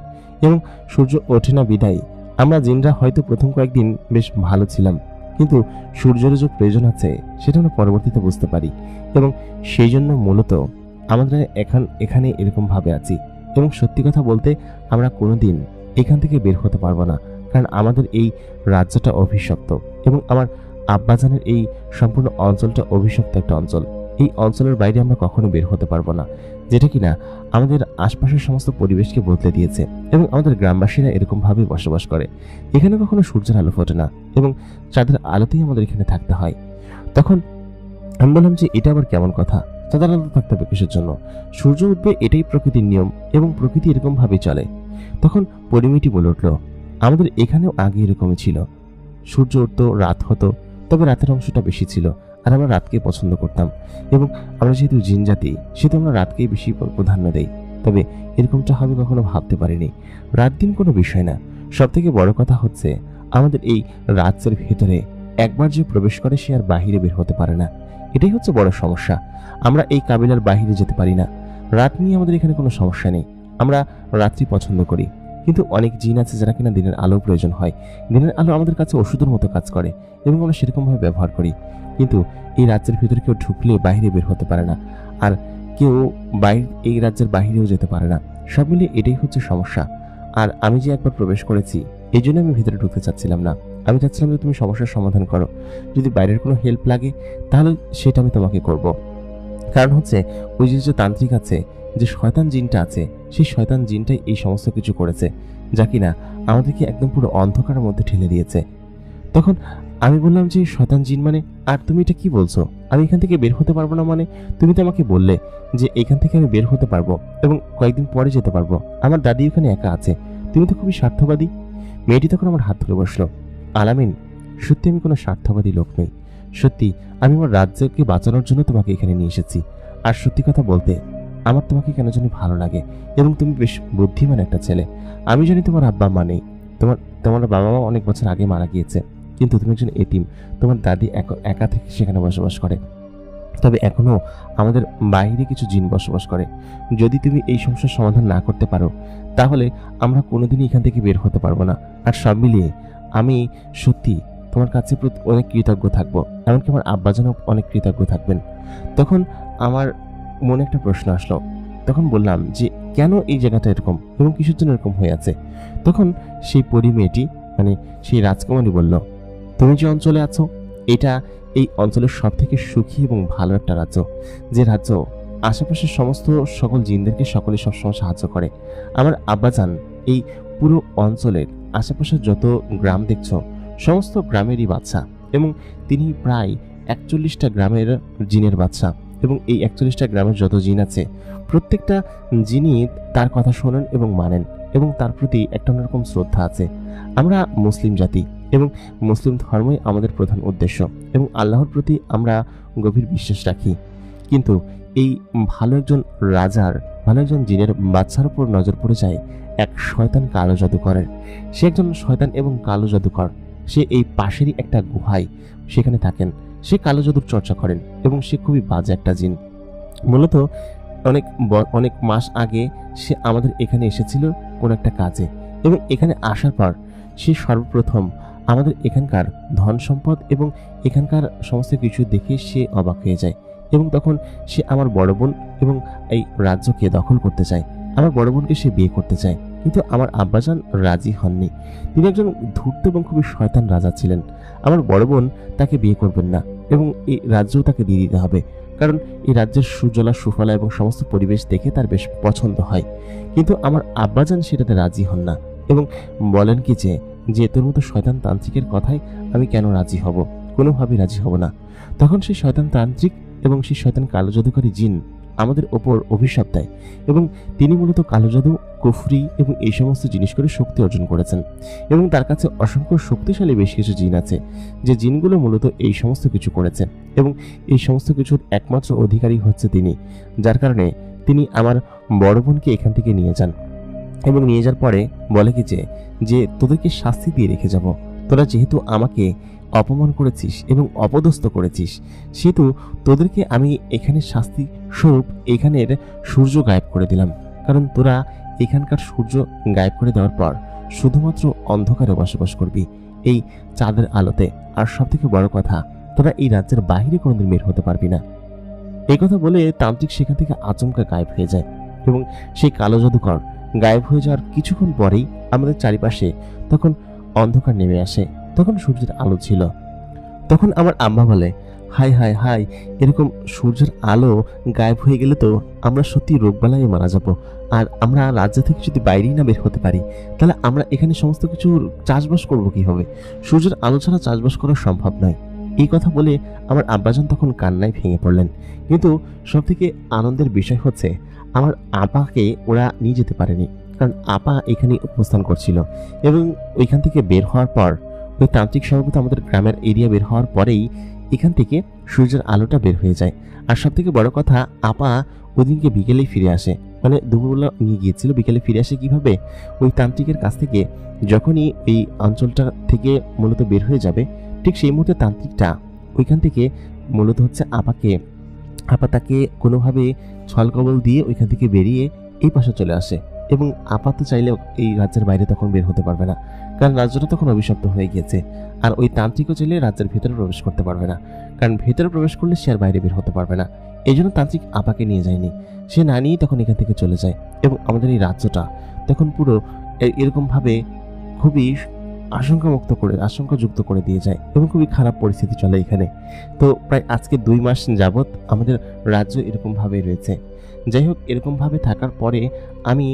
এবং সূর্য ওঠে না বিদায় আমরা জিনরা হয়তো প্রথম কয়েকদিন বেশ ভালো ছিলাম, কিন্তু সূর্যের যে প্রয়োজন আছে সেটা আমরা পরবর্তীতে বুঝতে পারি এবং সেই জন্য মূলত আমরা এখানে এরকম ভাবে আছি। এবং সত্যি কথা বলতে আমরা কোনোদিন এখান থেকে বের হতে পারবো না, কারণ আমাদের এই রাজ্যটা অভিশপ্ত এবং আমার আব্বাজানের এই সম্পূর্ণ অঞ্চলটা অভিশপ্ত একটা অঞ্চল। এই অঞ্চলের বাইরে আমরা কখনো বের হতে পারবো না, যেটা কিনা আমাদের আশপাশের সমস্ত পরিবেশকে বদলে দিয়েছে এবং আমাদের গ্রামবাসীরা এরকম ভাবে বসবাস করে। এখানে কখনো সূর্যের আলো ফোটে না এবং চাঁদের আলোতেই আমাদের এখানে থাকতে হয়। তখন আমি বললাম যে এটা আবার কেমন কথা, চাঁদের আলো থাকতে হবে কিসের জন্য? সূর্য উঠবে, এটাই প্রকৃতির নিয়ম এবং প্রকৃতি এরকম ভাবেই চলে। তখন পরিমিটি বলে উঠল, আমাদের এখানেও আগে এরকমই ছিল, সূর্য উঠতো, রাত হতো, তবে রাতের অংশটা বেশি ছিল আর আমরা রাতকে পছন্দ করতাম এবং আমরা যেহেতু জিন জাতি সেহেতু আমরা রাতকেই বেশি প্রাধান্য দেই। তবে এরকমটা হবে কখনো ভাবতে পারিনি। রাত দিন কোনো বিষয় না, সব থেকে বড় কথা হচ্ছে আমাদের এই রাজ্যের ভেতরে একবার যে প্রবেশ করে সে আর বাহিরে বের হতে পারে না, এটাই হচ্ছে বড় সমস্যা। আমরা এই কাবিলার বাহিরে যেতে পারি না। রাত নিয়ে আমাদের এখানে কোনো সমস্যা নেই, আমরা রাত্রি পছন্দ করি, কিন্তু অনেক জিন আছে যারা কিনা দিনের আলো প্রয়োজন হয়। দিনের আলো আমাদের কাছে ওষুধের মতো কাজ করে এবং আমরা সেরকমভাবে ব্যবহার করি, কিন্তু এই রাজ্যের ভিতরে কেউ ঢুকলে বাইরে বের হতে পারে না আর কেউ এই রাজ্যের বাহিরেও যেতে পারে না। সব মিলিয়ে এটাই হচ্ছে সমস্যা। আর আমি যে একবার প্রবেশ করেছি এই জন্য আমি ভিতরে ঢুকতে চাচ্ছিলাম না। আমি চাচ্ছিলাম যে তুমি সমস্যার সমাধান করো, যদি বাইরের কোনো হেল্প লাগে তাহলে সেটা আমি তোমাকে করব। কারণ হচ্ছে ওই যে তান্ত্রিক আছে, যে শয়তান জিনটা আছে, সেই শয়তান জিনটাই এই সমস্ত কিছু করেছে, যা কিনা আমাদেরকে একদম পুরো অন্ধকারের মধ্যে ঠেলে দিয়েছে। তখন আমি বললাম যে শয়তান জিন মানে, আর তুমি এটা কি বলছো? আমি এখান থেকে বের হতে পারবো না মানে? তুমি তো আমাকে বললে যে এখান থেকে আমি বের হতে পারবো এবং কয়েকদিন পরে যেতে পারবো, আমার দাদি ওখানে একা আছে, তুমি তো খুবই স্বার্থবাদী। মেয়েটি তখন আমার হাত ধরে বসলো, আলামিন সত্যি আমি কোনো স্বার্থবাদী লোক নই, সত্যি আমি আমার রাজ্যকে বাঁচানোর জন্য তোমাকে এখানে নিয়ে এসেছি। আর সত্যি কথা বলতে আমার তোমাকে কেন জানি ভালো লাগে এবং তুমি বেশ বুদ্ধিমান একটা ছেলে। আমি জানি তোমার আব্বা মা নেই, তোমার বাবা মা অনেক বছর আগে মারা গিয়েছে, কিন্তু তুমি একজন এতিম, তোমার দাদি একা থেকে সেখানে বসবাস করে। তবে এখনো আমাদের বাইরে কিছু জিন বসবাস করে। যদি তুমি এই সমস্যার সমাধান না করতে পারো তাহলে আমরা কোনোদিনই এখান থেকে বের হতে পারবো না। আর সব মিলিয়ে আমি সত্যি তোমার কাছে অনেক কৃতজ্ঞ থাকবো, এমনকি আমার আব্বাজানও অনেক কৃতজ্ঞ থাকবেন। তখন আমার মনে একটা প্রশ্ন আসলো। তখন বললাম যে কেন এই জায়গাটা এরকম এবং কিসের জন্য এরকম হয়ে আছে? তখন সেই পরী মেয়েটি, মানে সেই রাজকুমারী বলল, তুমি যে অঞ্চলে আছো এটা এই অঞ্চলের সব থেকে সুখী এবং ভালো একটা রাজ্য, যে রাজ্য আশেপাশের সমস্ত সকল জিনদেরকে সকলে সবসময় সাহায্য করে। আমার আব্বাজান এই পুরো অঞ্চলের আশেপাশের যত গ্রাম দেখছো সমস্ত গ্রামেরই বাচ্চা, এবং তিনি প্রায় 41টা গ্রামের জিনের বাচ্চা, এবং এই 41টা গ্রামের যত জিন আছে প্রত্যেকটা জিনই তার কথা শোনেন এবং মানেন, এবং তার প্রতি একটা অন্যরকম শ্রদ্ধা আছে। আমরা মুসলিম জাতি এবং মুসলিম ধর্মই আমাদের প্রধান উদ্দেশ্য, এবং আল্লাহর প্রতি আমরা গভীর বিশ্বাস রাখি। কিন্তু এই ভালো একজন রাজার, ভালো একজন জিনের বাচ্চার উপর নজর পড়ে যায় এক শয়তান কালো জাদুকরের। সে একজন শয়তান এবং কালো জাদুকর। সে এই পাশেরই একটা গুহায় সেখানে থাকেন। সে কালো জাদুর চর্চা করেন এবং সে খুবই বাজে একটা জিন। মূলত অনেক মাস আগে সে আমাদের এখানে এসেছিল কোনো একটা কাজে, এবং এখানে আসার পর সে সর্বপ্রথম আমাদের এখানকার ধন সম্পদ এবং এখানকার সমস্ত কিছু দেখে সে অবাক হয়ে যায়, এবং তখন সে আমার বড় বোন এবং এই রাজ্যকে দখল করতে চায়। আমার বড় বোনকে সে বিয়ে করতে চায়, কিন্তু আমার আব্বাজান রাজি হননি। তিনি একজন ধূর্ত এবং খুবই শয়তান রাজা ছিলেন। আমার বড় বোন তাকে বিয়ে করবেন না, এবং এই রাজ্যও তাকে দিয়ে দিতে হবে, কারণ এই রাজ্যের সুজলা সুফলা এবং সমস্ত পরিবেশ দেখে তার বেশ পছন্দ হয়। কিন্তু আমার আব্বাজান সেটাতে রাজি হন না, এবং বলেন কি যে তোর মতো শয়তান তান্ত্রিকের কথায় আমি কেন রাজি হব, কোনোভাবেই রাজি হব না। তখন সেই শয়তান তান্ত্রিক এবং সেই শয়তান কালো জাদুকারী জিন আমাদের ওপর অভিশাপ দেয়, এবং তিনি মূলত কালো জাদু, কুফরি এবং এই সমস্ত জিনিস করে শক্তি অর্জন করেছেন, এবং তার কাছে অসংখ্য শক্তিশালী বেশ কিছু জিন আছে, যে জিনগুলো মূলত এই সমস্ত কিছু করেছে, এবং এই সমস্ত কিছুর একমাত্র অধিকারী হচ্ছে তিনি। যার কারণে তিনি আমার বড় বোনকে এখান থেকে নিয়ে যান, এবং নিয়ে যাওয়ার পরে বলে কি যে তোদেরকে শাস্তি দিয়ে রেখে যাব। তোরা যেহেতু আমাকে অপমান করেছিস এবং অপদস্থ করেছিস, সেহেতু তোদেরকে আমি এখানে শাস্তি স্বরূপ এখানের সূর্য গায়েব করে দিলাম। কারণ তোরা এখানকার সূর্য গায়েব করে দেওয়ার পর শুধুমাত্র অন্ধকারে বসবাস করবি, এই চাঁদের আলোতে। আর সব থেকে বড় কথা, তোরা এই রাজ্যের বাইরে কোনোদিন বের হতে পারবি না। এই কথা বলে তান্ত্রিক সেখান থেকে আচমকা গায়েব হয়ে যায়, এবং সেই কালো জাদুকর গায়েব হয়ে যাওয়ার কিছুক্ষণ পরেই আমাদের চারিপাশে তখন অন্ধকার নেমে আসে। তখন সূর্যের আলো ছিল। তখন আমার আম্মা বলে, হাই হাই হাই, এরকম সূর্যের আলো গায়েব হয়ে গেলে তো আমরা সত্যি রোগবালাই মারা যাব। আর আমরা রাজ্য থেকে যদি বাইরেই না বের হতে পারি, তাহলে আমরা এখানে সমস্ত কিছু চাষবাস করবো কিভাবে? সূর্যের আলো ছাড়া চাষবাস করা সম্ভব নয়। এই কথা বলে আমার আব্বাজান তখন কান্নায় ভেঙে পড়লেন। কিন্তু সব থেকে আনন্দের বিষয় হচ্ছে, আমার আপাকে ওরা নিয়ে যেতে পারেনি, কারণ আপা এখানে অবস্থান করছিল, এবং ওইখান থেকে বের হওয়ার পর ওই তান্ত্রিক সভাপতি আমাদের গ্রামের এরিয়া বের হওয়ার পরেই এখান থেকে সূর্যের আলোটা বের হয়ে যায়। আর সব থেকে বড় কথা, আপা ওদিনকে বিকেলেই ফিরে আসে, মানে দুপুরবেলা নিয়ে গিয়েছিল, বিকেলে ফিরে আসে কিভাবে? ওই তান্ত্রিকের কাছ থেকে যখনই এই অঞ্চলটা থেকে মূলত বের হয়ে যাবে, ঠিক সেই মুহূর্তে তান্ত্রিকটা ওইখান থেকে মূলত হচ্ছে আপা তাকে কোনোভাবে ছলকবল দিয়ে ওইখান থেকে বেরিয়ে এই পাশে চলে আসে, এবং আপা তো চাইলেও এই রাজ্যের বাইরে তখন বের হতে পারবে না, কারণ রাজ্যটা তখন অভিশপ্ত হয়ে গিয়েছে। আর ওই তান্ত্রিকও চাইলে রাজ্যের ভেতরে প্রবেশ করতে পারবে না, কারণ ভেতরে প্রবেশ করলে সে আর বাইরে বের হতে পারবে না। এই জন্য তান্ত্রিক আপাকে নিয়ে যায়নি, সে না নিয়েই তখন এখান থেকে চলে যায়, এবং আমাদের এই রাজ্যটা তখন পুরো এরকমভাবে খুবই আশঙ্কাযুক্ত করে দিয়ে যায়, এবং খুবই খারাপ পরিস্থিতি চলে এখানে। তো প্রায় আজকে 2 মাস যাবৎ আমাদের রাজ্য এরকমভাবেই রয়েছে। যাই হোক, এরকমভাবে থাকার পরে আমি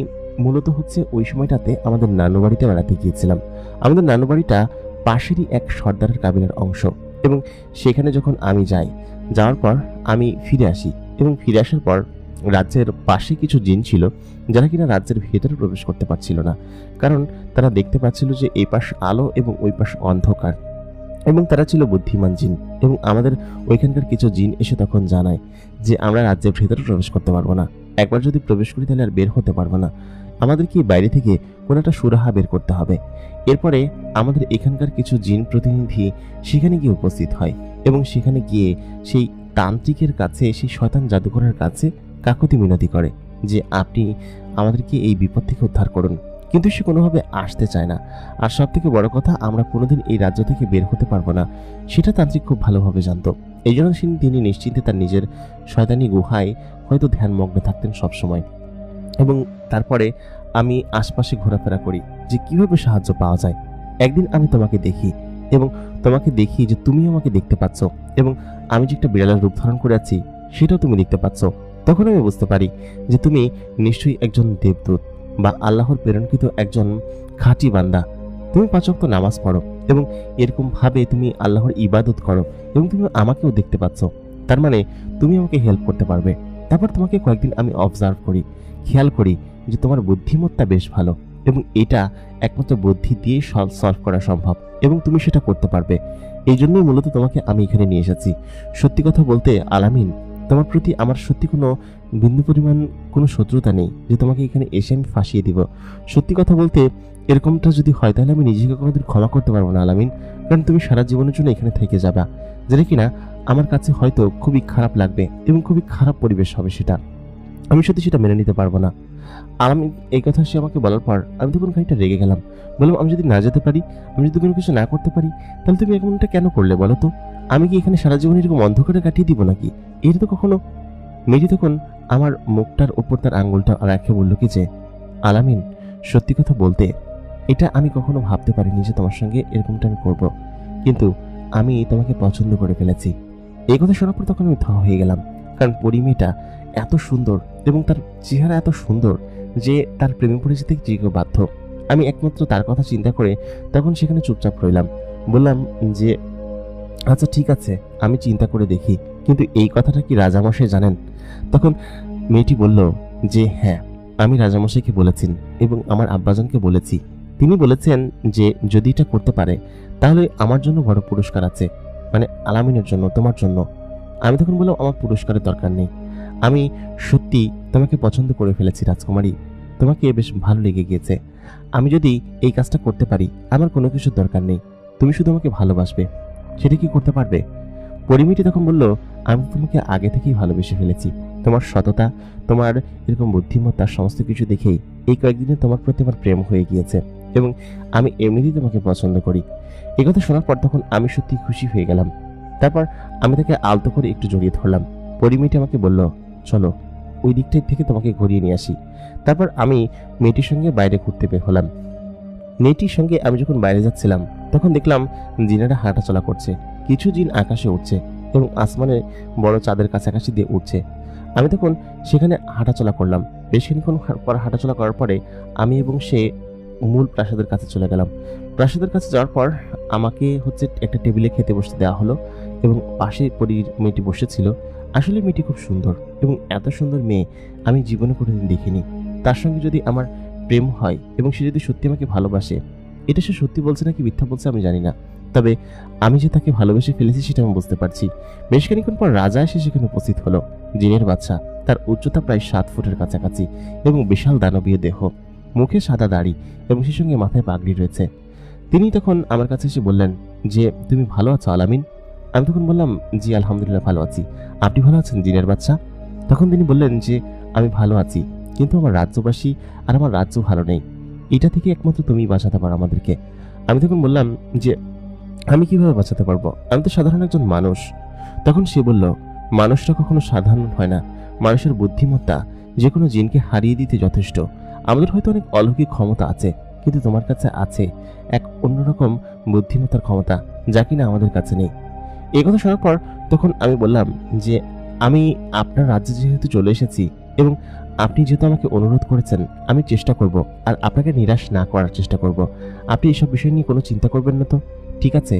মূলত হচ্ছে ওই সময়টাতে আমাদের নানু বাড়িতে বেড়াতে গিয়েছিলাম। আমাদের নানু বাড়িটা পাশেরই এক সর্দারের কাবিলার অংশ, এবং সেখানে যখন আমি যাওয়ার পর আমি ফিরে আসি, এবং ফিরে আসার পর রাজ্যের পাশে কিছু জিন ছিল যারা কিনা রাজ্যের ভেতরে প্রবেশ করতে পারছিল না, কারণ তারা দেখতে পাচ্ছিল যে এই পাশ আলো এবং ওই পাশ অন্ধকার, এবং তারা ছিল বুদ্ধিমান জিন। এবং আমাদের ওইখানকার কিছু জিন এসে তখন জানায় যে আমরা রাজ্যের ভেতরে প্রবেশ করতে পারবো না, একবার যদি প্রবেশ করি তাহলে আর বের হতে পারবো না। আমাদেরকে বাইরে থেকে কোনো একটা সুরাহা বের করতে হবে। এরপরে আমাদের এখানকার কিছু জিন প্রতিনিধি সেখানে গিয়ে উপস্থিত হয় এবং সেখানে গিয়ে সেই তান্ত্রিকের কাছে, সেই শয়তান জাদুকরের কাছে কাকুতি মিনতি করে যে আপনি আমাদেরকে এই বিপদ থেকে উদ্ধার করুন। কিন্তু সে কোনোভাবে আসতে চায় না। আর সব থেকে বড় কথা, আমরা কোনোদিন এই রাজ্য থেকে বের হতে পারবো না, সেটা তান্ত্রিক খুব ভালোভাবে জানতো। এই জন্য তিনি নিশ্চিন্তে তার নিজের শয়তানি গুহায় হয়তো ধ্যানমগ্ন থাকতেন সবসময়। এবং তারপরে আমি আশপাশে ঘোরাফেরা করি যে কিভাবে সাহায্য পাওয়া যায়। একদিন আমি তোমাকে দেখি এবং তোমাকে দেখি যে তুমি আমাকে দেখতে পাচ্ছ এবং আমি যে একটা বিড়ালের রূপ ধারণ করে আছি সেটাও তুমি দেখতে পাচ্ছ। তখন আমি বুঝতে পারি যে তুমি নিশ্চয়ই একজন দেবদূত বা আল্লাহর প্রেরণকৃত একজন খাঁটি বান্দা। তুমি 5 ওয়াক্ত নামাজ পড়ো এবং এরকম ভাবে তুমি আল্লাহর ইবাদত করো এবং তুমি আমাকেও দেখতে পাচ্ছ। তার মানে তুমি আমাকে হেল্প করতে পারবে। তারপর তোমাকে কয়েকদিন আমি অবজার্ভ করি, খেয়াল করি যে তোমার বুদ্ধিমত্তা বেশ ভালো এবং এটা একমাত্র বুদ্ধি দিয়ে সলভ করা সম্ভব এবং তুমি সেটা করতে পারবে। এই জন্যই মূলত তোমাকে আমি এখানে নিয়ে এসেছি। সত্যি কথা বলতে আলামিন, তোমার প্রতি আমার সত্যি কোনো বিন্দু পরিমাণ কোনো শত্রুতা নেই যে তোমাকে এখানে এসে আমি ফাঁসিয়ে দিব। সত্যি কথা বলতে এরকমটা যদি হয় তাহলে আমি নিজেকে কোনোদিন ক্ষমা করতে পারবো না আলামিন, কারণ তুমি সারা জীবনের জন্য এখানে থেকে যাবা, যেটা কিনা আমার কাছে হয়তো খুবই খারাপ লাগবে এবং খুবই খারাপ পরিবেশ হবে। সেটা আমি সত্যি সেটা মেনে নিতে পারবো না। আর আমি এই কথা সে আমাকে বলার পর আমি তখন খানিকটা রেগে গেলাম। বললাম, আমি যদি না যেতে পারি, আমি যদি কোনো কিছু না করতে পারি, তাহলে তুমি এমনটা কেন করলে বলো তো? আমি কি এখানে সারা জীবন এরকম অন্ধকারে কাটিয়ে দিব নাকি? এটা তো কখনো। মেয়েটি তখন আমার মুখটার উপর তার আঙ্গুলটা রেখে বলল কি যে, আলামিন, সত্যি কথা বলতে এটা আমি কখনো ভাবতে পারিনি যে তোমার সঙ্গে এরকমটা আমি করব, কিন্তু আমি তোমাকে পছন্দ করে ফেলেছি। এই কথা শোনার পর তখন আমি থা হয়ে গেলাম, কারণ পরিমেয়েটা এত সুন্দর এবং তার চেহারা এত সুন্দর যে তার প্রেমে পড়ে যেতে যে কেউ বাধ্য। আমি একমাত্র তার কথা চিন্তা করে তখন সেখানে চুপচাপ রইলাম। বললাম যে আচ্ছা ঠিক আছে, আমি চিন্তা করে দেখি, কিন্তু এই কথাটা কি রাজামশাই জানেন? তখন মেয়েটি বলল যে হ্যাঁ, আমি রাজামশাইকে বলেছি এবং আমার আব্বাজানকে বলেছি। তিনি বলেছেন যে যদি এটা করতে পারে তাহলে আমার জন্য বড় পুরস্কার আছে, মানে আলামিনের জন্য, তোমার জন্য। আমি তখন বললাম আমার পুরস্কারের দরকার নেই, আমি সত্যি তোমাকে পছন্দ করে ফেলেছি রাজকুমারী, তোমাকে বেশ ভালো লেগে গিয়েছে। আমি যদি এই কাজটা করতে পারি, আমার কোনো কিছুর দরকার নেই, তুমি শুধু আমাকে ভালোবাসবে, সেটা কি করতে পারবে? পরিমিতি তখন বলল, আমি তোমাকে আগে থেকেই ভালোবেসে ফেলেছি। তোমার সততা, তোমার এরকম বুদ্ধিমত্তা সমস্ত কিছু দেখেই এই কয়েকদিনে তোমার প্রতি আমার প্রেম হয়ে গিয়েছে এবং আমি এমনিতেই তোমাকে পছন্দ করি। এই কথা শোনার পর তখন আমি সত্যি খুশি হয়ে গেলাম। তারপর আমি তাকে আলতো করে একটু জড়িয়ে ধরলাম। পরিমিতি আমাকে বলল, চলো ওই দিকটাই থেকে তোমাকে ঘুরিয়ে নিয়ে আসি। তারপর আমি মেয়েটির সঙ্গে বাইরে ঘুরতে বের হলাম। মেয়েটির সঙ্গে আমি যখন বাইরে যাচ্ছিলাম তখন দেখলাম জিনেরা হাঁটাচলা করছে। কিছু জিন আকাশে উঠছে এবং আসমানে বড় চাঁদের কাছাকাছি দিয়ে উঠছে। আমি তখন সেখানে হাঁটাচলা করলাম। বেশ কিছুক্ষণ পর হাঁটাচলা করার পরে আমি এবং সে মূল প্রাসাদের কাছে চলে গেলাম। প্রাসাদের কাছে যাওয়ার পর আমাকে একটা টেবিলে খেতে বসতে দেওয়া হলো এবং পাশে মেয়েটি বসেছিল। আসলে মেয়েটি খুব সুন্দর এবং এত সুন্দর মেয়ে আমি জীবনে কোনোদিন দেখিনি। তার সঙ্গে যদি আমার প্রেম হয় এবং সে যদি সত্যি আমাকে ভালোবাসে, এটা সে সত্যি বলছে নাকি মিথ্যা বলছে আমি জানি না, তবে আমি যে তাকে ভালোবেসে ফেলেছি সেটা আমি বুঝতে পারছি। বেশ খানিকক্ষণ পর রাজা এসে সেখানে উপস্থিত হলো। জিনের বাচ্চা, তার উচ্চতা প্রায় 7 ফুটের কাছাকাছি এবং বিশাল দানবীয় দেহ, মুখে সাদা দাড়ি এবং সেই সঙ্গে মাথায় পাগড়ি রয়েছে। তিনি তখন আমার কাছে এসে বললেন যে, তুমি ভালো আছো আলামিন? আমি তখন বললাম, জি আলহামদুলিল্লাহ ভালো আছি, আপনি ভালো আছেন জিনের বাচ্চা? তখন তিনি বললেন যে, আমি ভালো আছি, কিন্তু আমার রাজ্যবাসী আর আমার রাজ্য ভালো নেই, এটা থেকে একমাত্র তুমি বাঁচাতে পারো আমাদেরকে। আমি তখন বললাম যে, আমি কিভাবে বাঁচাতে পারবো, আমি তো সাধারণ একজন মানুষ। তখন সে বলল, মানুষটা কখনো সাধারণ হয় না, মানুষের বুদ্ধিমত্তা যে কোনো জিনকে হারিয়ে দিতে যথেষ্ট। আমাদের হয়তো অনেক অলৌকিক ক্ষমতা আছে, কিন্তু তোমার কাছে আছে এক অন্যরকম বুদ্ধিমত্তার ক্ষমতা, যা কিনা আমাদের কাছে নেই। এই কথা শোনার পর তখন আমি বললাম যে, আমি আপনার রাজ্যে যেহেতু চলে এসেছি এবং আপনি যেহেতু আমাকে অনুরোধ করেছেন, আমি চেষ্টা করব আর আপনাকে নিরাশ না করার চেষ্টা করব। আপনি এইসব বিষয় নিয়ে কোনো চিন্তা করবেন না তো, ঠিক আছে?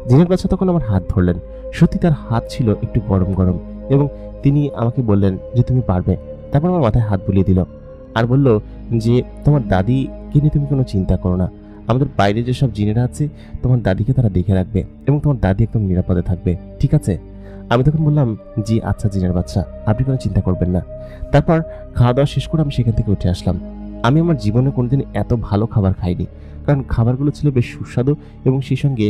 জিনের বাচ্চা তখন আমার হাত ধরলেন। সত্যি তার হাত ছিল একটু গরম গরম এবং তিনি আমাকে বললেন যে, তুমি পারবে। তারপর আমার মাথায় হাত বুলিয়ে দিল আর বলল যে, তোমার দাদিকে নিয়ে তুমি কোনো চিন্তা করো না, আমাদের বাইরে যেসব জিনেরা আছে তোমার দাদিকে তারা দেখে রাখবে এবং তোমার দাদি একদম নিরাপদে থাকবে, ঠিক আছে? আমি তখন বললাম, জি আচ্ছা জিনের বাচ্চা, আপনি কোনো চিন্তা করবেন না। তারপর খাওয়া দাওয়া শেষ করে আমি সেখান থেকে উঠে আসলাম। আমি আমার জীবনে কোনোদিন এত ভালো খাবার খাইনি, কারণ খাবারগুলো ছিল বেশ সুস্বাদু এবং সেই সঙ্গে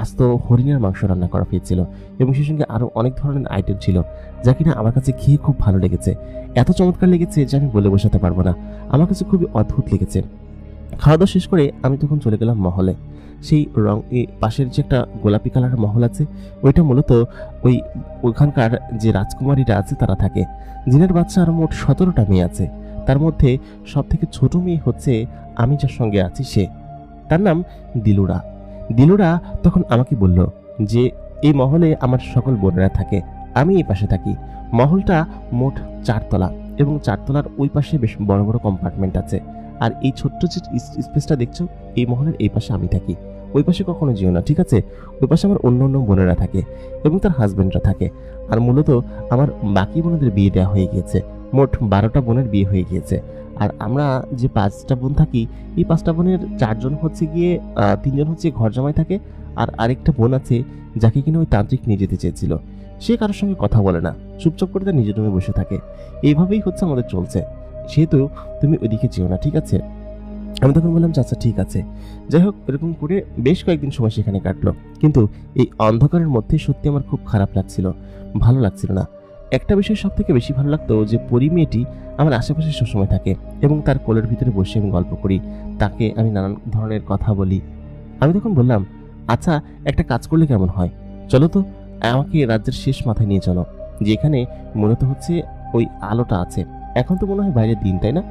আস্ত হরিণের মাংস রান্না করা হয়েছিল এবং সেই সঙ্গে আরও অনেক ধরনের আইটেম ছিল, যা কিনা আমার কাছে খেয়ে খুব ভালো লেগেছে। এত চমৎকার লেগেছে যে আমি বলে বোঝাতে পারবো না। আমার কাছে খুবই অদ্ভুত লেগেছে। খাওয়া দাওয়া শেষ করে আমি তখন চলে গেলাম মহলে। সেই পাশের যে একটা গোলাপি কালারের মহল আছে, ওইটা মূলত ওইখানকার যে রাজকুমারীরা আছে তারা থাকে। জিনের বাচ্চা আর মোট 17টা মেয়ে আছে। তার মধ্যে সব থেকে ছোট মেয়ে হচ্ছে আমি যার সঙ্গে আছি সে, তার নাম দিলুরা। দিলুরা তখন আমাকে বলল যে এই মহলে আমার সকল বোনেরা থাকে, আমি এই পাশে থাকি। মহলটা মোট 4 তলা এবং 4 তলার ওই পাশে বেশ বড় বড় কম্পার্টমেন্ট আছে। আর এই ছোট্ট যে স্পেসটা দেখছো, এই মহলের এই পাশে আমি থাকি। ওই পাশে কখনো যেও না, ঠিক আছে? ওই পাশে আমার অন্য অন্য বোনেরা থাকে এবং তার হাজব্যান্ডরা থাকে। আর মূলত আমার বাকি বোনদের বিয়ে দেওয়া হয়ে গিয়েছে। মোট 12টা বোনের বিয়ে হয়ে গিয়েছে। আর আমরা যে 5টা বোন থাকি, এই 5টা বোনের 4 জন হচ্ছে গিয়ে 3 জন হচ্ছে ঘর জামাই থাকে, আর আরেকটা বোন আছে যাকে কিনা ওই তান্ত্রিক নিয়ে যেতে চেয়েছিল। সে কারোর সঙ্গে কথা বলে না, চুপচাপ করে তার নিজের রুমে বসে থাকে। এইভাবেই হচ্ছে আমাদের চলছে। সেহেতু তুমি ওইদিকে যেও না, ঠিক আছে? আমি তখন বললাম আচ্ছা ঠিক আছে। যাই হোক, এরকম করে বেশ কয়েকদিন সময় সেখানে কাটলো, কিন্তু এই অন্ধকারের মধ্যে সত্যি আমার খুব খারাপ লাগছিল, ভালো লাগছিল না। একটা বিষয় সব থেকে বেশি ভালো লাগতো যে পরি মেয়েটি আমার আশেপাশে সবসময় থাকে এবং তার কোলের ভিতরে বসে আমি গল্প করি, তাকে আমি নানান ধরনের কথা বলি। আমি তখন বললাম আচ্ছা একটা কাজ করলে কেমন হয়, চলো তো আমাকে রাজ্যের শেষ মাথায় নিয়ে চলো, যেখানে মূলত হচ্ছে ওই আলোটা আছে। এখন তো মনে হয় বাইরের দিন, তাই না?